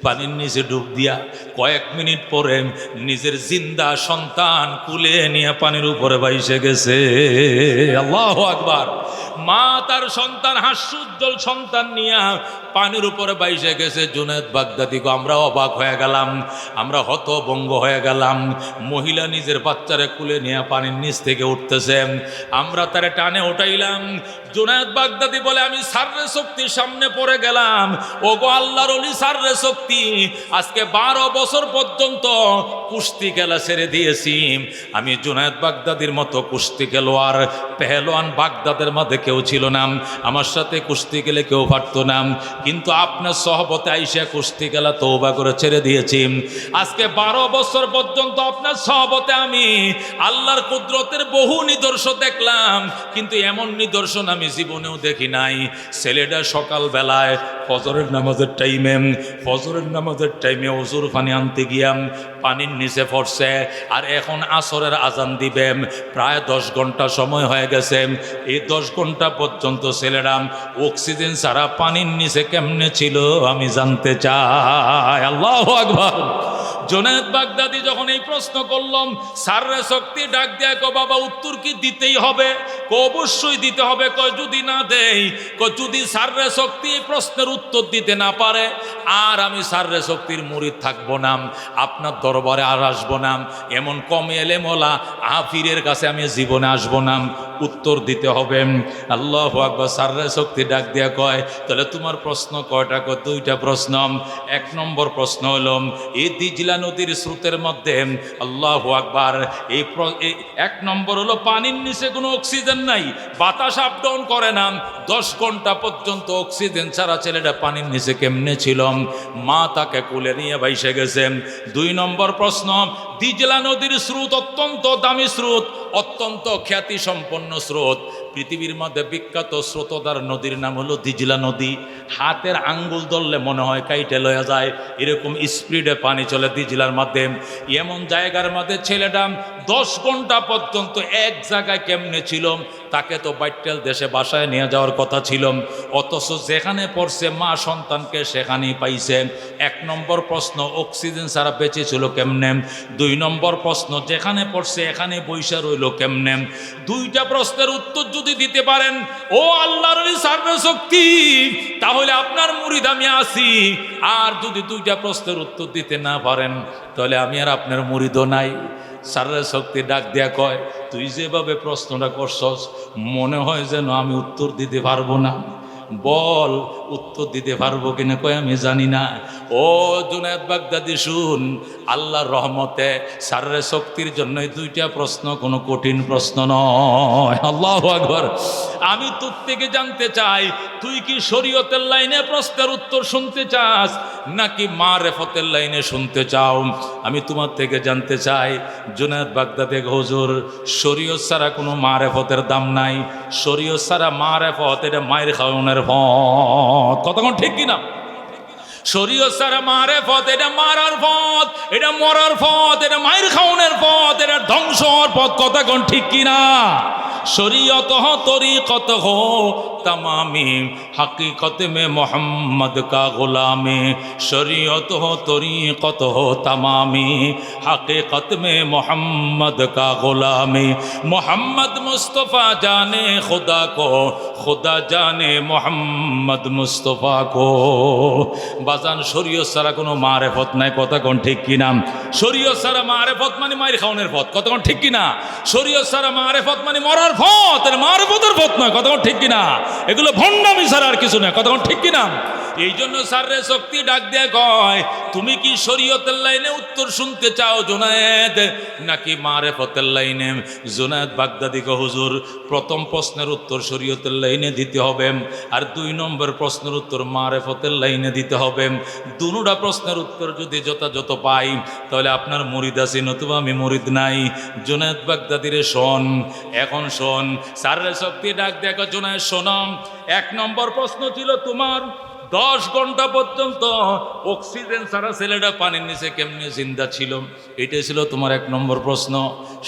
পানির নিচে ডুব দিয়া কয়েক মিনিট পরে নিজের জিন্দা সন্তান কুলে নিয়ে পানির উপরে ভাইসে গেছে। আল্লাহু আকবার। মা তার সন্তান, হাস্যোজ্জ্বল সন্তান নিয়ে পানির উপরে ভাইসে গেছে। জুনায়েদ বাগদাদি গো, আমরা অবাক হয়ে গেলাম, আমরা হতভম্ব হয়ে গেলাম। মহিলা নিজের বাচ্চারে কুলে নিয়ে পানির নিচ থেকে উঠতে উঠতেছে। আমরা তারে টানে উঠাইলাম। জুনায়েদ বাগদাদি বলে, আমি সাররে শক্তির সামনে পড়ে গেলাম। ও গো আল্লাহর ওলি সাররে শক্তি, আজকে 12 বছর পর্যন্ত কুস্তি খেলা ছেড়ে দিয়েছি। আমি জুনায়েদ বাগদাদির মতো কুস্তি খেলোয়াড় পেহলোয়ান বাগদাদের মধ্যে কেউ ছিল না, আমার সাথে কুস্তি গেলে কেউ পারতো না, কিন্তু আপনার সহবতে আইসা কুস্তি খেলা তওবা করে ছেড়ে দিয়েছি। আজকে 12 বছর পর্যন্ত আপনার সহবতে আমি আল্লাহর কুদরতের বহু নিদর্শন দেখলাম, কিন্তু এমন নিদর্শন আমি জীবনেও দেখি নাই। ছেলেটা সকাল বেলায় ফজরের নামাজের টাইমে ওযুর পানি আনতে গিয়াম, পানির নিচে পড়ছে। আর এখন আসরের আজান দিবে, প্রায় 10 ঘন্টা সময় হয়ে গেছে। এই 10 ঘন্টা পর্যন্ত ছেলেরা অক্সিজেন ছাড়া পানির নিচে কেমনে ছিল আমি জানতে চাই। আল্লাহু আকবার। জুনায়েদ বাগদাদি যখন এই প্রশ্ন করলাম, সাররে শক্তি ডাক দেয়া, কো বাবা উত্তর কি দিতেই হবে? কো অবশ্যই দিতে হবে। কয় যদি না দেই, যদি সাররে শক্তি এই প্রশ্নের উত্তর দিতে না পারে, আর আমি সাররে শক্তির মুরিদ থাকবো না, আপনার দরবারে আর আসবো না, এমন কম এলেমওয়ালা আফিরের কাছে আমি জীবনে আসবো না, উত্তর দিতে হবে। আল্লাহু আকবার। সাররে শক্তি ডাক দিয়া কয়, তাহলে তোমার প্রশ্ন কয়টা? কয় 2টা প্রশ্ন। 1 নম্বর প্রশ্ন হলো, এই দিজলা নদীর স্রোতের মধ্যে, আল্লাহু আকবার, এই 1 নম্বর হলো পানির নিচে কোনো অক্সিজেন নাই, বাতাস আপ ডাউন করে না। 10 ঘন্টা পর্যন্ত অক্সিজেন ছাড়া ছেলেটা পানির নিচে কেমনে ছিল? মা তাকে কোলে নিয়ে ভাইসে গেছে। 2 নম্বর প্রশ্ন, দিজলা নদীর স্রোত অত্যন্ত দামি স্রোত, অত্যন্ত খ্যাতি সম্পন্ন স্রোত। পৃথিবীর মধ্যে বিখ্যাত স্রোতদার নদীর নাম হলো দিজলা নদী। হাতের আঙ্গুল ধরলে মনে হয় কাইটে লয়া যায়, এরকম স্পিডে পানি চলে দিজলার মধ্যে। এমন জায়গার মধ্যে ছেলেটা 10 ঘন্টা পর্যন্ত এক জায়গায় কেমনে ছিল? তাকে তো বাইটেল দেশে বাসায় নিয়ে যাওয়ার কথা ছিল, অথচ যেখানে পড়ছে মা সন্তানকে সেখানেই পাইছে। 1 নম্বর প্রশ্ন, অক্সিজেন ছাড়া বেঁচে ছিল কেমনে? 2 নম্বর প্রশ্ন, যেখানে পড়ছে এখানে বৈশা রইল কেমনে? 2টা প্রশ্নের উত্তর যদি দিতে পারেন, ও আল্লাহর ওলি সাররে শক্তি, তাহলে আপনার মুরিদ আমি আছি। আর যদি 2টা প্রশ্নের উত্তর দিতে না পারেন, তাহলে আমি আর আপনার মুরিদও নাই। সাররে শক্তি ডাক দেয়া কয়, তুই যেভাবে প্রশ্নটা করছস মনে হয় যেন আমি উত্তর দিতে পারবো না। বল উত্তর দিতে পারবো কিনা? কয় আমি জানি না। ও জুনায়েদ বাগদাদি শুন, আল্লাহর রহমতে সাররে শক্তির জন্য 2টা প্রশ্ন কোনো কঠিন প্রশ্ন নয়। আল্লাহু আকবার। আমি তোর থেকে জানতে চাই, তুই কি শরীয়তের লাইনে প্রশ্নের উত্তর শুনতে চাস নাকি মারেফতের লাইনে শুনতে চাও? আমি তোমার থেকে জানতে চাই। জুনায়েদ বাগদাদি, হুজুর শরীয়ত ছাড়া কোনো মারেফতের দাম নাই, শরীয়ত ছাড়া মারেফত এটা মায়ের খাওয়ানোর পথ। কতক্ষণ ঠিক কিনা? শরীয়ত ছাড়া মারেফত এটা মারার পথ, এটা মরার পথ, এটা মায়ের খাওয়ানোর পথ, এটা ধ্বংসর পথ। কতক্ষণ ঠিক কিনা? শরীয়ত हो तरीक़त हो तमामी, हकीकत में मोहम्मद का गुलामी। शरीयत हो तरीक़त हो तमामी, हकीकत में मोहम्मद का गुलामी। मोहम्मद मुस्तफ़ा जाने खुदा को, खुदा जाने मोहम्मद मुस्तफ़ा को। বাজান শরীয়ত ছাড়া কোনো মারেফত নাই। কতক্ষণ ঠিক কিনা? শরীয়ত ছাড়া মারেফত মানে মায়ের খাওয়ানোর পথ। কতক্ষণ ঠিক কিনা? শরীয়ত ছাড়া মারেফত মানে মরার পথ, মারেফতের পথ নয়। কতক্ষণ ঠিক কিনা? এগুলো ভণ্ডামি ছাড়া আর কিছু নয়। কতক্ষণ ঠিক কিনা? এই জন্য সাররে শক্তি ডাক দিয়ে কয়, তুমি কি শরীয়তের লাইনে উত্তর শুনতে চাও জুনায়েদ, নাকি মারেফতের লাইনে? জুনায়েদ বাগদাদি কয়, হুজুর প্রথম প্রশ্নের উত্তর শরীয়তের লাইনে দিতে হবে, আর 2 নম্বর প্রশ্নের উত্তর মারেফতের লাইনে দিতে হবে। 2টা প্রশ্নের উত্তর যদি যথাযথ পাই তাহলে আপনার মুরিদ আছি, নতুবা আমি মুরিদ নাই। জুনায়েদ বাগদাদিরে শোন, এখন শোন। সাররে শক্তি ডাক দিয়ে কয়, জুনায়েদ শোনাম। 1 নম্বর প্রশ্ন ছিল তোমার, 10 ঘন্টা পর্যন্ত অক্সিজেন ছাড়া ছেলেটা পানির নিচে কেমনে জিন্দা ছিল, এটাই ছিল তোমার 1 নম্বর প্রশ্ন।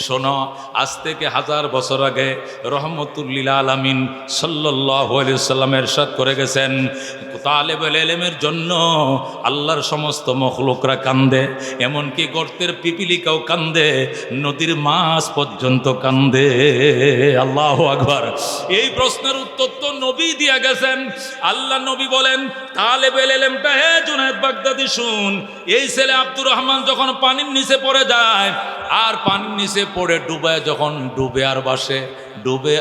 শোনো, আজ থেকে 1000 বছর আগে রহমতুল্লিল আলামিন সাল্লাল্লাহু আলাইহি ওয়াসাল্লাম ইরশাদ করে গেছেন, তালেবুল ইলমের জন্য আল্লাহর সমস্ত মখলুকরা কান্দে, এমনকি গর্তের পিপিলিকাও কান্দে, নদীর মাছ পর্যন্ত কান্দে। আল্লাহু আকবার। এই প্রশ্নের উত্তর তো নবী দিয়ে গেছেন। আল্লাহ নবী বলেন, তালেবুল ইলমটা, হে জুনায়েদ বাগদাদি শুন, এই ছেলে আব্দুর রহমান যখন পানির নিচে পড়ে যায়, আর পানির নিচে পড়ে ডুবে, যখন ডুবে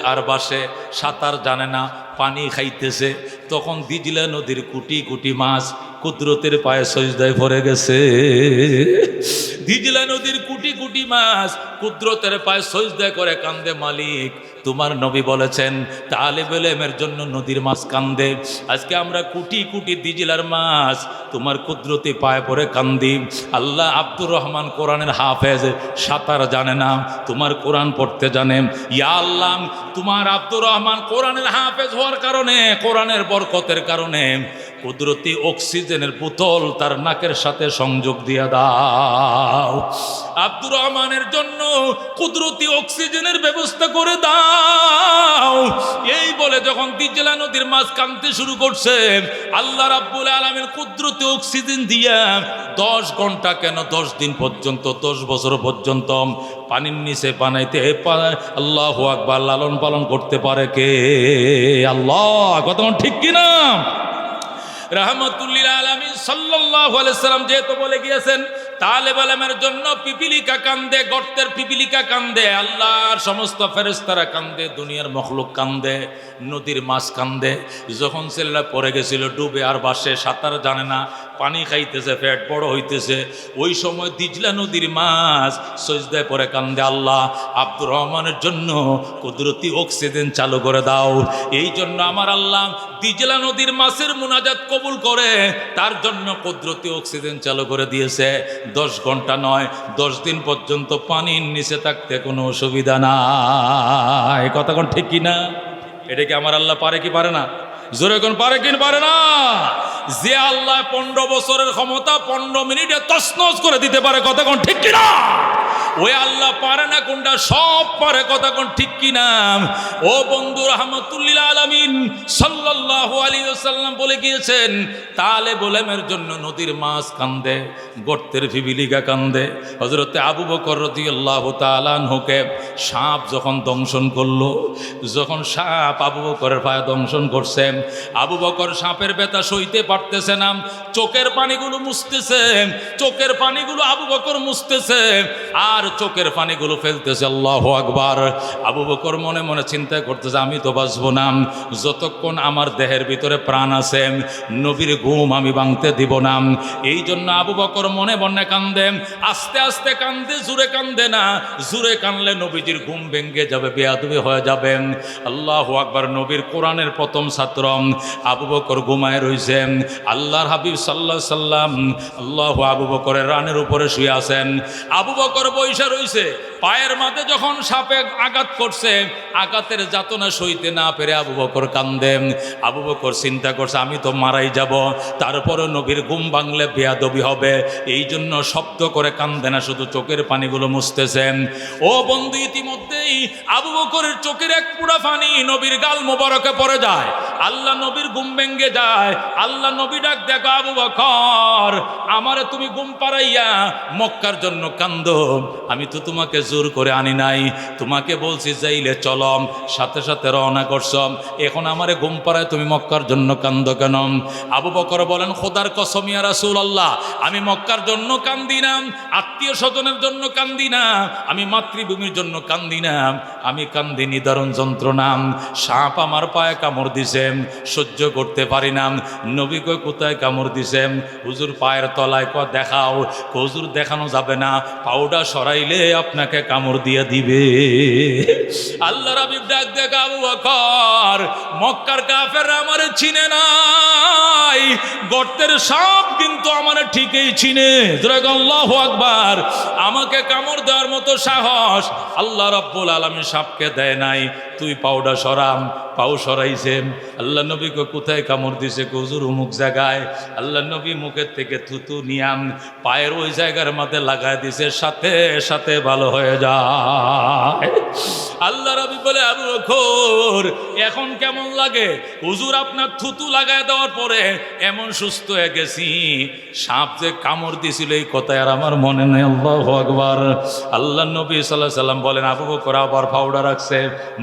আর বাসে, সাঁতার জানে না, পানি খাইতেছে, তখন দিজলা নদীর কোটি কোটি মাছ কুদরতের পায়ে সজদায় পড়ে গেছে। দিজলা নদীর কোটি কোটি মাছ কুদরতের পায়ে সজদায় করে কান্দে, মালিক তোমার নবী বলেছেন তালেবুল ইলমের জন্য নদীর মাছ কান্দে। আজকে আমরা কোটি কোটি দিজলার মাছ তোমার কুদরতি পায়ে পড়ে কান্দি। আল্লাহ, আব্দুর রহমান কোরআনের হাফেজ, সাঁতার জানে না, তোমার কোরআন পড়তে জানে। ইয়া আল্লাহ, তোমার আব্দুর রহমান কোরআনের হাফেজ হওয়ার কারণে, কোরআনের বরকতের কারণে কুদরতি অক্সিজেনের বোতল তার নাকের সাথে সংযোগ দিয়ে দাও। আব্দুর রহমানের জন্য কুদরতি অক্সিজেনের ব্যবস্থা করে দাও। এই বলে যখন দিজলা নদীর মাছ কাঁদতে শুরু করছে, আল্লাহ রাব্বুল আলামিন কুদরতি অক্সিজেন দিয়া 10 ঘন্টা কেন 10 দিন পর্যন্ত, 10 বছর পর্যন্ত পানির নিচে বানাইতে আল্লাহু আকবার লালন পালন করতে পারে কে? আল্লাহ। কথা ঠিক কিনা? রাহমাতুল্লিল আলামিন সাল্লাল্লাহু আলাইহি সাল্লাম যেহেতু বলে গিয়েছেন তালেবুল ইলমের জন্য পিপিলিকা কান্দে, গর্তের পিপিলিকা কান্দে, আল্লাহর সমস্ত ফেরেশতারা কান্দে, দুনিয়ার মখলুক কান্দে, নদীর মাছ কান্দে। যখন ছেলেরা পড়ে গেছিল ডুবে আর বাসে, সাঁতার জানে না, পানি খাইতেছে, পেট বড় হইতেছে, ওই সময় দিজলা নদীর মাছ সজদায় পড়ে কান্দে, আল্লাহ আব্দুর রহমানের জন্য কুদরতি অক্সিজেন চালু করে দাও। এই জন্য আমার আল্লাহ দিজলা নদীর মাছের মুনাজাত কবুল করে তার জন্য কুদরতি অক্সিজেন চালু করে দিয়েছে। 10 ঘন্টা নয়, 10 দিন পর্যন্ত পানির নিচে থাকতে কোনো অসুবিধা নাই। কথা কোন ঠিক কিনা? এটা কি আমার আল্লাহ পারে কি পারে না? জোরে কোন পারে কি পারে না? যে আল্লাহ 15 বছরের ক্ষমতা 15 মিনিটে তছনছ করে দিতে পারে, কথা কোন ঠিক কিনা? ওই আল্লাহ পারে না কোনটা? সব পারে, কথা কোন ঠিক কিনা? ও বন্ধু, রাহমাতুল্লিল আলামিন সাল্লাল্লাহু আলাইহি ওয়াসাল্লাম বলে গিয়েছেন তালেবুল ইলমের জন্য নদীর মাছ কান্দে, গর্তের পিপিলিকা কান্দে। হযরতে আবু বকর রাদিয়াল্লাহু তাআলা আনহুকে সাপ যখন দংশন করলো, যখন সাপ আবু বকরের পায়ে দংশন করছে, আবু বকর সাপের ব্যথা সইতে পারতেছে না, চোখের পানিগুলো মুছতেছে, চোখের পানিগুলো আবু বকর মুছতেছে আর চোখের পানিগুলো ফেলতেছে। আল্লাহু আকবার। আবু বকর মনে মনে চিন্তা করতেছে, আমি তো বাঁচবো না, যতক্ষণ আমার দেহের ভিতরে প্রাণ আছে নবীর ঘুম আমি ভাঙতে দিব না। এই জন্য আবু বকর মনে মনে কান্দে, আস্তে আস্তে কান্দে, জোরে কান্দে না, জোরে কানলে নবীজির ঘুম ভেঙে যাবে, বেয়াদবি হয়ে যাবে। আল্লাহু আকবার। নবীর কোরআনের প্রথম ছাত্র আবু বকর ঘুমায় রইছে, আল্লাহর হাবিব সাল্লাল্লাহু আলাইহি সাল্লাম আল্লাহু আবু বকরের রানের উপরে শুয়ে আছেন। আবু বকর বইসা রইছে, পায়ের মাঝে যখন সাপে আঘাত করছে, আঘাতের যাতনা সইতে না পেরে আবু বকর কান্দে। আবু বকর চিন্তা করছে, আমি তো মারাই যাব, তারপরে নবীর ঘুম ভাঙলে বেয়াদবি হবে, এই জন্য শব্দ করে কান্দে না, শুধু চোখের পানিগুলো মুছতেছেন। ও বন্ধু, ইতিমধ্যেই আবু বকরের চোখের এক পুরা পানি নবীর গাল মোবারকে পড়ে যায়। আল্লাহ নবীর ঘুম ভেঙে যায়। আল্লাহ নবী ডাক দেখো, আবু বকর আমারে তুমি ঘুম পাড়াইয়া মক্কার জন্য কান্দো, আমি তো তোমাকে জোর করে আনি নাই, তোমাকে বলছি যাইলে চলম, সাথে সাথে রওনা করছম, এখন আমারে ঘুম পাড়ায় তুমি মক্কার জন্য কান্দো কেন? আবু বকর বলেন, খোদার কসম ইয়া রাসূলুল্লাহ, আমি মক্কার জন্য কান্দি না, আত্মীয় স্বজনের জন্য কান্দি না, আমি মাতৃভূমির জন্য কান্দি না, আমি কান্দি নিদারুণ যন্ত্রণা, সাপ আমার পায়ে কামড় দিছে, সহ্য করতে পারি না। নবী কয়, কোথায় কামড় দিছে? হুজুর পায়ের তলায়। কয় দেখাও। হুজুর দেখানো যাবে না, পাউডা সরাইলে আপনাকে কামড় দিয়ে দিবে। আল্লাহর হাবিব ডাক দেখা, আবু বকর মক্কার কাফেররা আমারে চিনে নাই, গর্তের সাপ কিন্তু আমারে ঠিকই চিনে। আল্লাহু আকবার। আমাকে কামড় দেওয়ার মতো সাহস আল্লাহ রাব্বুল আলামিন সাপকে দেয় নাই। তুই পাউডা সরাম। পাও সরাইছে। আল্লাহ নবীকে কোথায় কামড় দিছে? হুজুর অমুক জায়গায়। আল্লাহ নবী মুখের থেকে থুতু নিয়াম পায়ের ওই জায়গার মধ্যে লাগাই দিছে, সাথে সাথে ভালো হয়ে যায়। আল্লাহ নবী বলে, আবু বকর এখন কেমন লাগে? হুজুর আপনার থুতু লাগাই দেওয়ার পরে এমন সুস্থ হয়ে গেছি, সাপ যে কামড় দিছিল এই কথা আর আমার মনে নেই। আল্লাহু আকবার। আল্লাহ নবী সাল্লাল্লাহু আলাইহি সাল্লাম বলেন, আবু বকর আবার পাউডার রাখছে।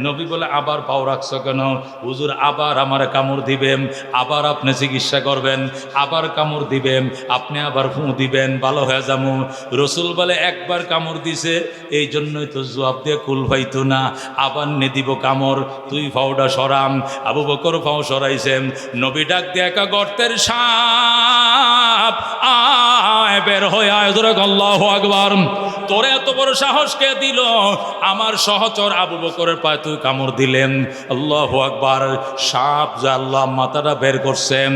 নবী বলে আবার পাও রাখছো কেন? হুজুর আবার আমার কামড় দিবেন, আবার আপনি চিকিৎসা করবেন, আবার কামড় দিবেন, আপনি আবার ফু দিবেন, ভালো হয়ে যাবো। রসুল বলে একবার কামড় দিছে এই জন্যই তো জবাব দিয়ে কুল পাইতো না, আবার নে দিব কামড়, তুই ফাওটা সরাম। আবু বকর ফাও সরাইছেন, নবী ডাক দিয়ে একা গর্তের সাপ আয় বের হয়ে আয়, জোরে আল্লাহু আকবার। তোরে এত বড় সাহস কে দিল? আমার সহচর আবু বকরের পায়ে তুই কামড় দিলেন। আল্লাহু আকবার। সাপ যা আল্লাহ মাথাটা বের করছেন।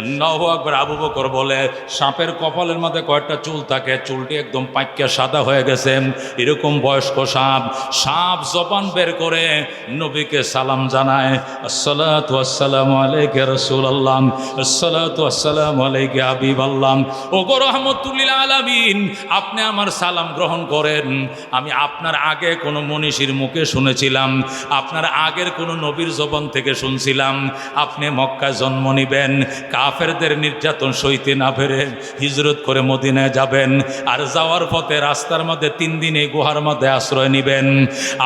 আল্লাহু আকবার। আবু বকর বলে সাপের কপালের মধ্যে কয়েকটা চুল থাকে, চুলটি একদম পাইকা সাদা হয়ে গেছে, এরকম বয়স্ক সাপ। সাপ জবান বের করে নবীকে সালাম জানায়, আসসালাতু আসসালামু আলাইকা রাসূলুল্লাহ, আসসালাতু আসসালামু আলাইকা হাবিবাল্লাহ। ওগো রাহমাতুল লিল আলামিন, আপনি আমার সালাম গ্রহণ করেন। আমি আপনার আগে কোনো মনীষীর মুখে শুনেছিলাম, আপনার আগের কোনো নবীর জবান থেকে শুনছিলাম আপনি মক্কায় জন্ম নিবেন, কাফেরদের নির্যাতন সইতে না পেরে হিজরত করে মদিনায় যাবেন, আর যাওয়ার পথে রাস্তার মধ্যে 3 দিন এই গুহার মধ্যে আশ্রয় নিবেন।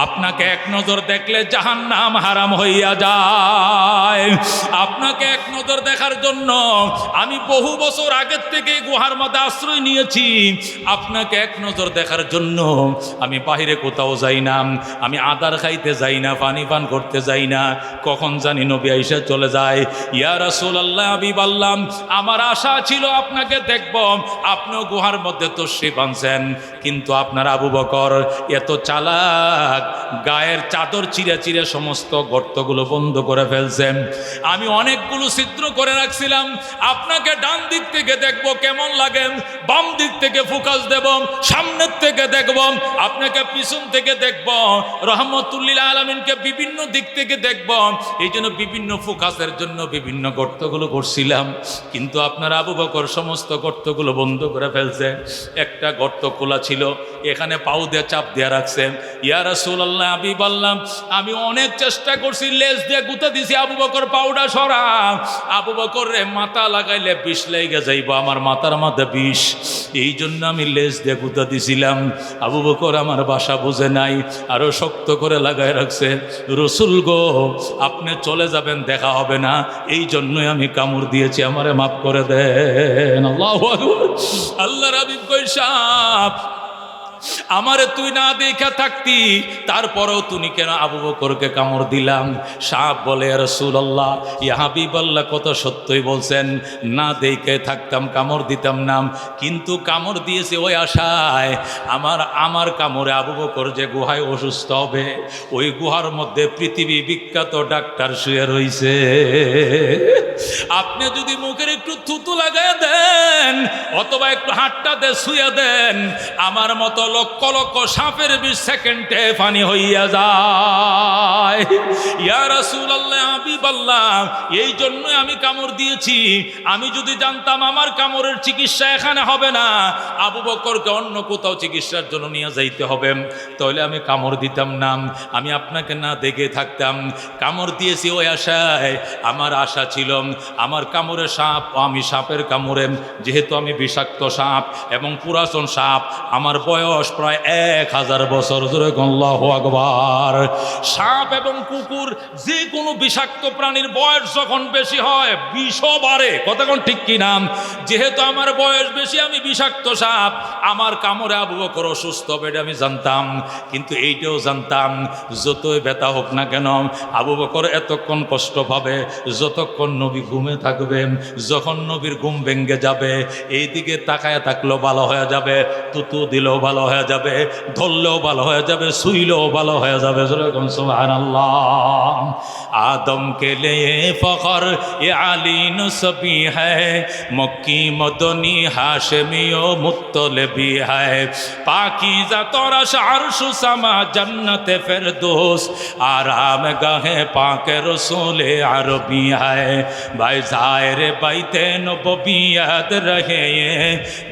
আপনাকে এক নজর দেখলে জাহান্নাম হারাম হইয়া যায়। আপনাকে এক নজর দেখার জন্য আমি বহু বছর আগের থেকে গুহার মধ্যে আশ্রয় নিয়েছি। আপনাকে এক নজর দেখার জন্য আমি বাহিরে কোথাও যাই না, আমি আদার খাইতে যাই না, পানি পান করতে যাই না, কখন জানি নবী আইসা চলে যায়। ইয়া রাসূলুল্লাহ, হাবিবাল্লাহ, আমার আশা ছিল আপনাকে দেখব, আপনিও গুহার মধ্যে তশরিফ আনছেন, কিন্তু আপনার আবু বকর এত চালাক, গায়ের চাদর চিরে চিরে সমস্ত গর্তগুলো বন্ধ করে ফেলছেন। আমি অনেকগুলো ছিদ্র করে রাখছিলাম, আপনাকে ডান দিক থেকে দেখব কেমন লাগে, বাম দিক থেকে ফোকাস দেব, সামনের থেকে দেখব, আপনাকে পিছন থেকে দেখব, রহমতুল লিল আলামিনকে বিভিন্ন দিক থেকে দেখব। এই জন্য বিভিন্ন ফোকাসের জন্য বিভিন্ন গর্তগুলো করছিলাম, কিন্তু আপনার আবু বকর সমস্ত গর্তগুলো বন্ধ করে ফেলছে। একটা গর্ত খোলা ছিল, এখানে পাউ দিয়ে চাপ দিয়ে রাখছেন। ইয়া রাসূলুল্লাহ, হাবিবাল্লাহ, আমি অনেক চেষ্টা করছি, লেজ দিয়ে গুঁতে দিছি, আবু বকর পাউডা সরা। আবু বকর রে মাথা লাগাইলে বিষ লেগে যাইব, আমার মাথার মধ্যে বিষ, এই জন্য আমি লেজ দিয়ে গুঁতে দিছিলাম। আবু বকর আমার ভাষা বুঝে নাই, আরো শক্ত করে লাগায় রাখছে। রসুল গো, আপনি চলে যাবেন, দেখা হবে না, এই জন্যই আমি কামড় দিয়েছি, আমারে মাফ করে দেন। আল্লাহু আকবার। আল্লাহর হাবিব কই সাপ, আমারে তুই না দেখা থাকতি, তারপরেও তুমি কেন আবু বকরকে কামড় দিলাম? সাপ বলে, রাসূলুল্লাহ, ইয়া হাবিবাল্লাহ, কত সত্যই বলছেন, না দেখে থাকতাম কামড় দিতাম না, কিন্তু কামড় দিয়েছে ওই আশায় আমার কামড়ে আবু বকর যে গুহায় অসুস্থ হবে, ওই গুহার মধ্যে পৃথিবী বিখ্যাত ডাক্তার শুয়ে রইছে। আপনি যদি মুখের একটু থুতু লাগাই দেন অথবা একটু হাতটাতে শুয়ে দেন, আমার মতো লক্ষ লক্ষ সাপের 20 সেকেন্ডে পানি হইয়া যায়। ইয়া রাসূলুল্লাহ, হাবিবাল্লাহ, এই জন্য আমি কামড় দিয়েছি। আমি যদি জানতাম আমার কামড়ের চিকিৎসা এখানে হবে না, আবু বকরকে অন্য কোথাও চিকিৎসার জন্য নিয়ে যাইতে হবে, তাহলে আমি কামড় দিতাম না, আমি আপনাকে না দেখে থাকতাম। কামড় দিয়েছি ওই আশায়, আমার আশা ছিল আমার কামড়ে সাপ, আমি সাপের কামড়ে, যেহেতু আমি বিষাক্ত সাপ এবং পুরাতন সাপ, আমার বয়স প্রায় 1000 বছর। জোরে আল্লাহু আকবার। সাপ এবং কুকুর, যে কোনো বিষাক্ত প্রাণীর বয়স যখন বেশি হয় বিষও বাড়ে, কতক্ষণ ঠিক কি নাম? যেহেতু আমার বয়স বেশি, আমি বিষাক্ত সাপ, আমার কামড়ে আবু বকর অসুস্থ হবে, এটা আমি জানতাম। কিন্তু এইটাও জানতাম, যতই ব্যথা হোক না কেন আবু বকর এতক্ষণ কষ্ট পাবে যতক্ষণ নবী ঘুমে থাকবে। যখন নবীর ঘুম ভেঙে যাবে, এই দিকে তাকায় থাকলেও ভালো হয়ে যাবে, তুতু দিলেও ভালো হয়ে যাবে, ধরলেও ভালো হয়ে যাবে, শুইলেও ভালো হয়ে যাবে। যেরকম সুবহানাল্লাহ। आदम के लिए फ़ख्र ये आली नस्बी है, मक्की मदनी हाशमी ओ मुत्तलबी है, पाकीज़ा तोरश अर्श समा जन्नत फिरदौस आराम गाहे पाक रसूल अरबी है। भाई ज़ाहिर बैते नबवियत रहे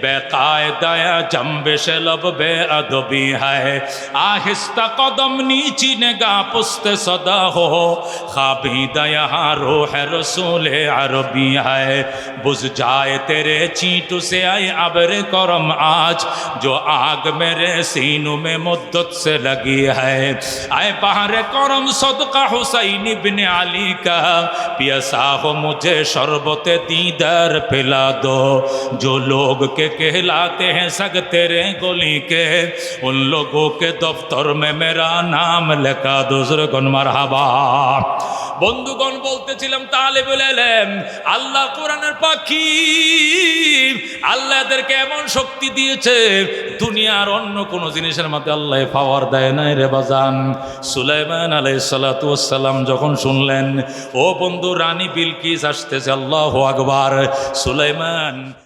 बेकायदा जंबे से लब बेअदबी है, आहिस्ता कदम नीची निगाह पुस्ते सदा हो, खाबीदा यहाँ रूह रसूल अरबी है। बुझ जाए तेरे चींटू से आए अब्र करम आज, जो आग मेरे सीनों में मुद्दत से लगी है। आए बहार करम सदका हुसैन इब्ने अली का, पियासा हो मुझे शरबते दीदार पिला दो। जो लोग के कहलाते हैं सग तेरे गोली के, उन लोगों के दफ्तर में मेरा नाम लिखा दो। जुर्गन मरहबा। বন্ধুগণ বলতেছিলাম তালেবুল ইলম আল্লাহ কোরআনের পাখি, আল্লাহ এদেরকে এমন শক্তি দিয়েছে দুনিয়ার অন্য কোন জিনিসের মধ্যে আল্লাহ পাওয়ার দেয় নাই রে বাজান। সুলাইমান আলাইহিস সালাতু ওয়াস সালাম যখন শুনলেন ও বন্ধু রানী বিলকিস আসতেছে, আল্লাহু আকবার, সুলাইমান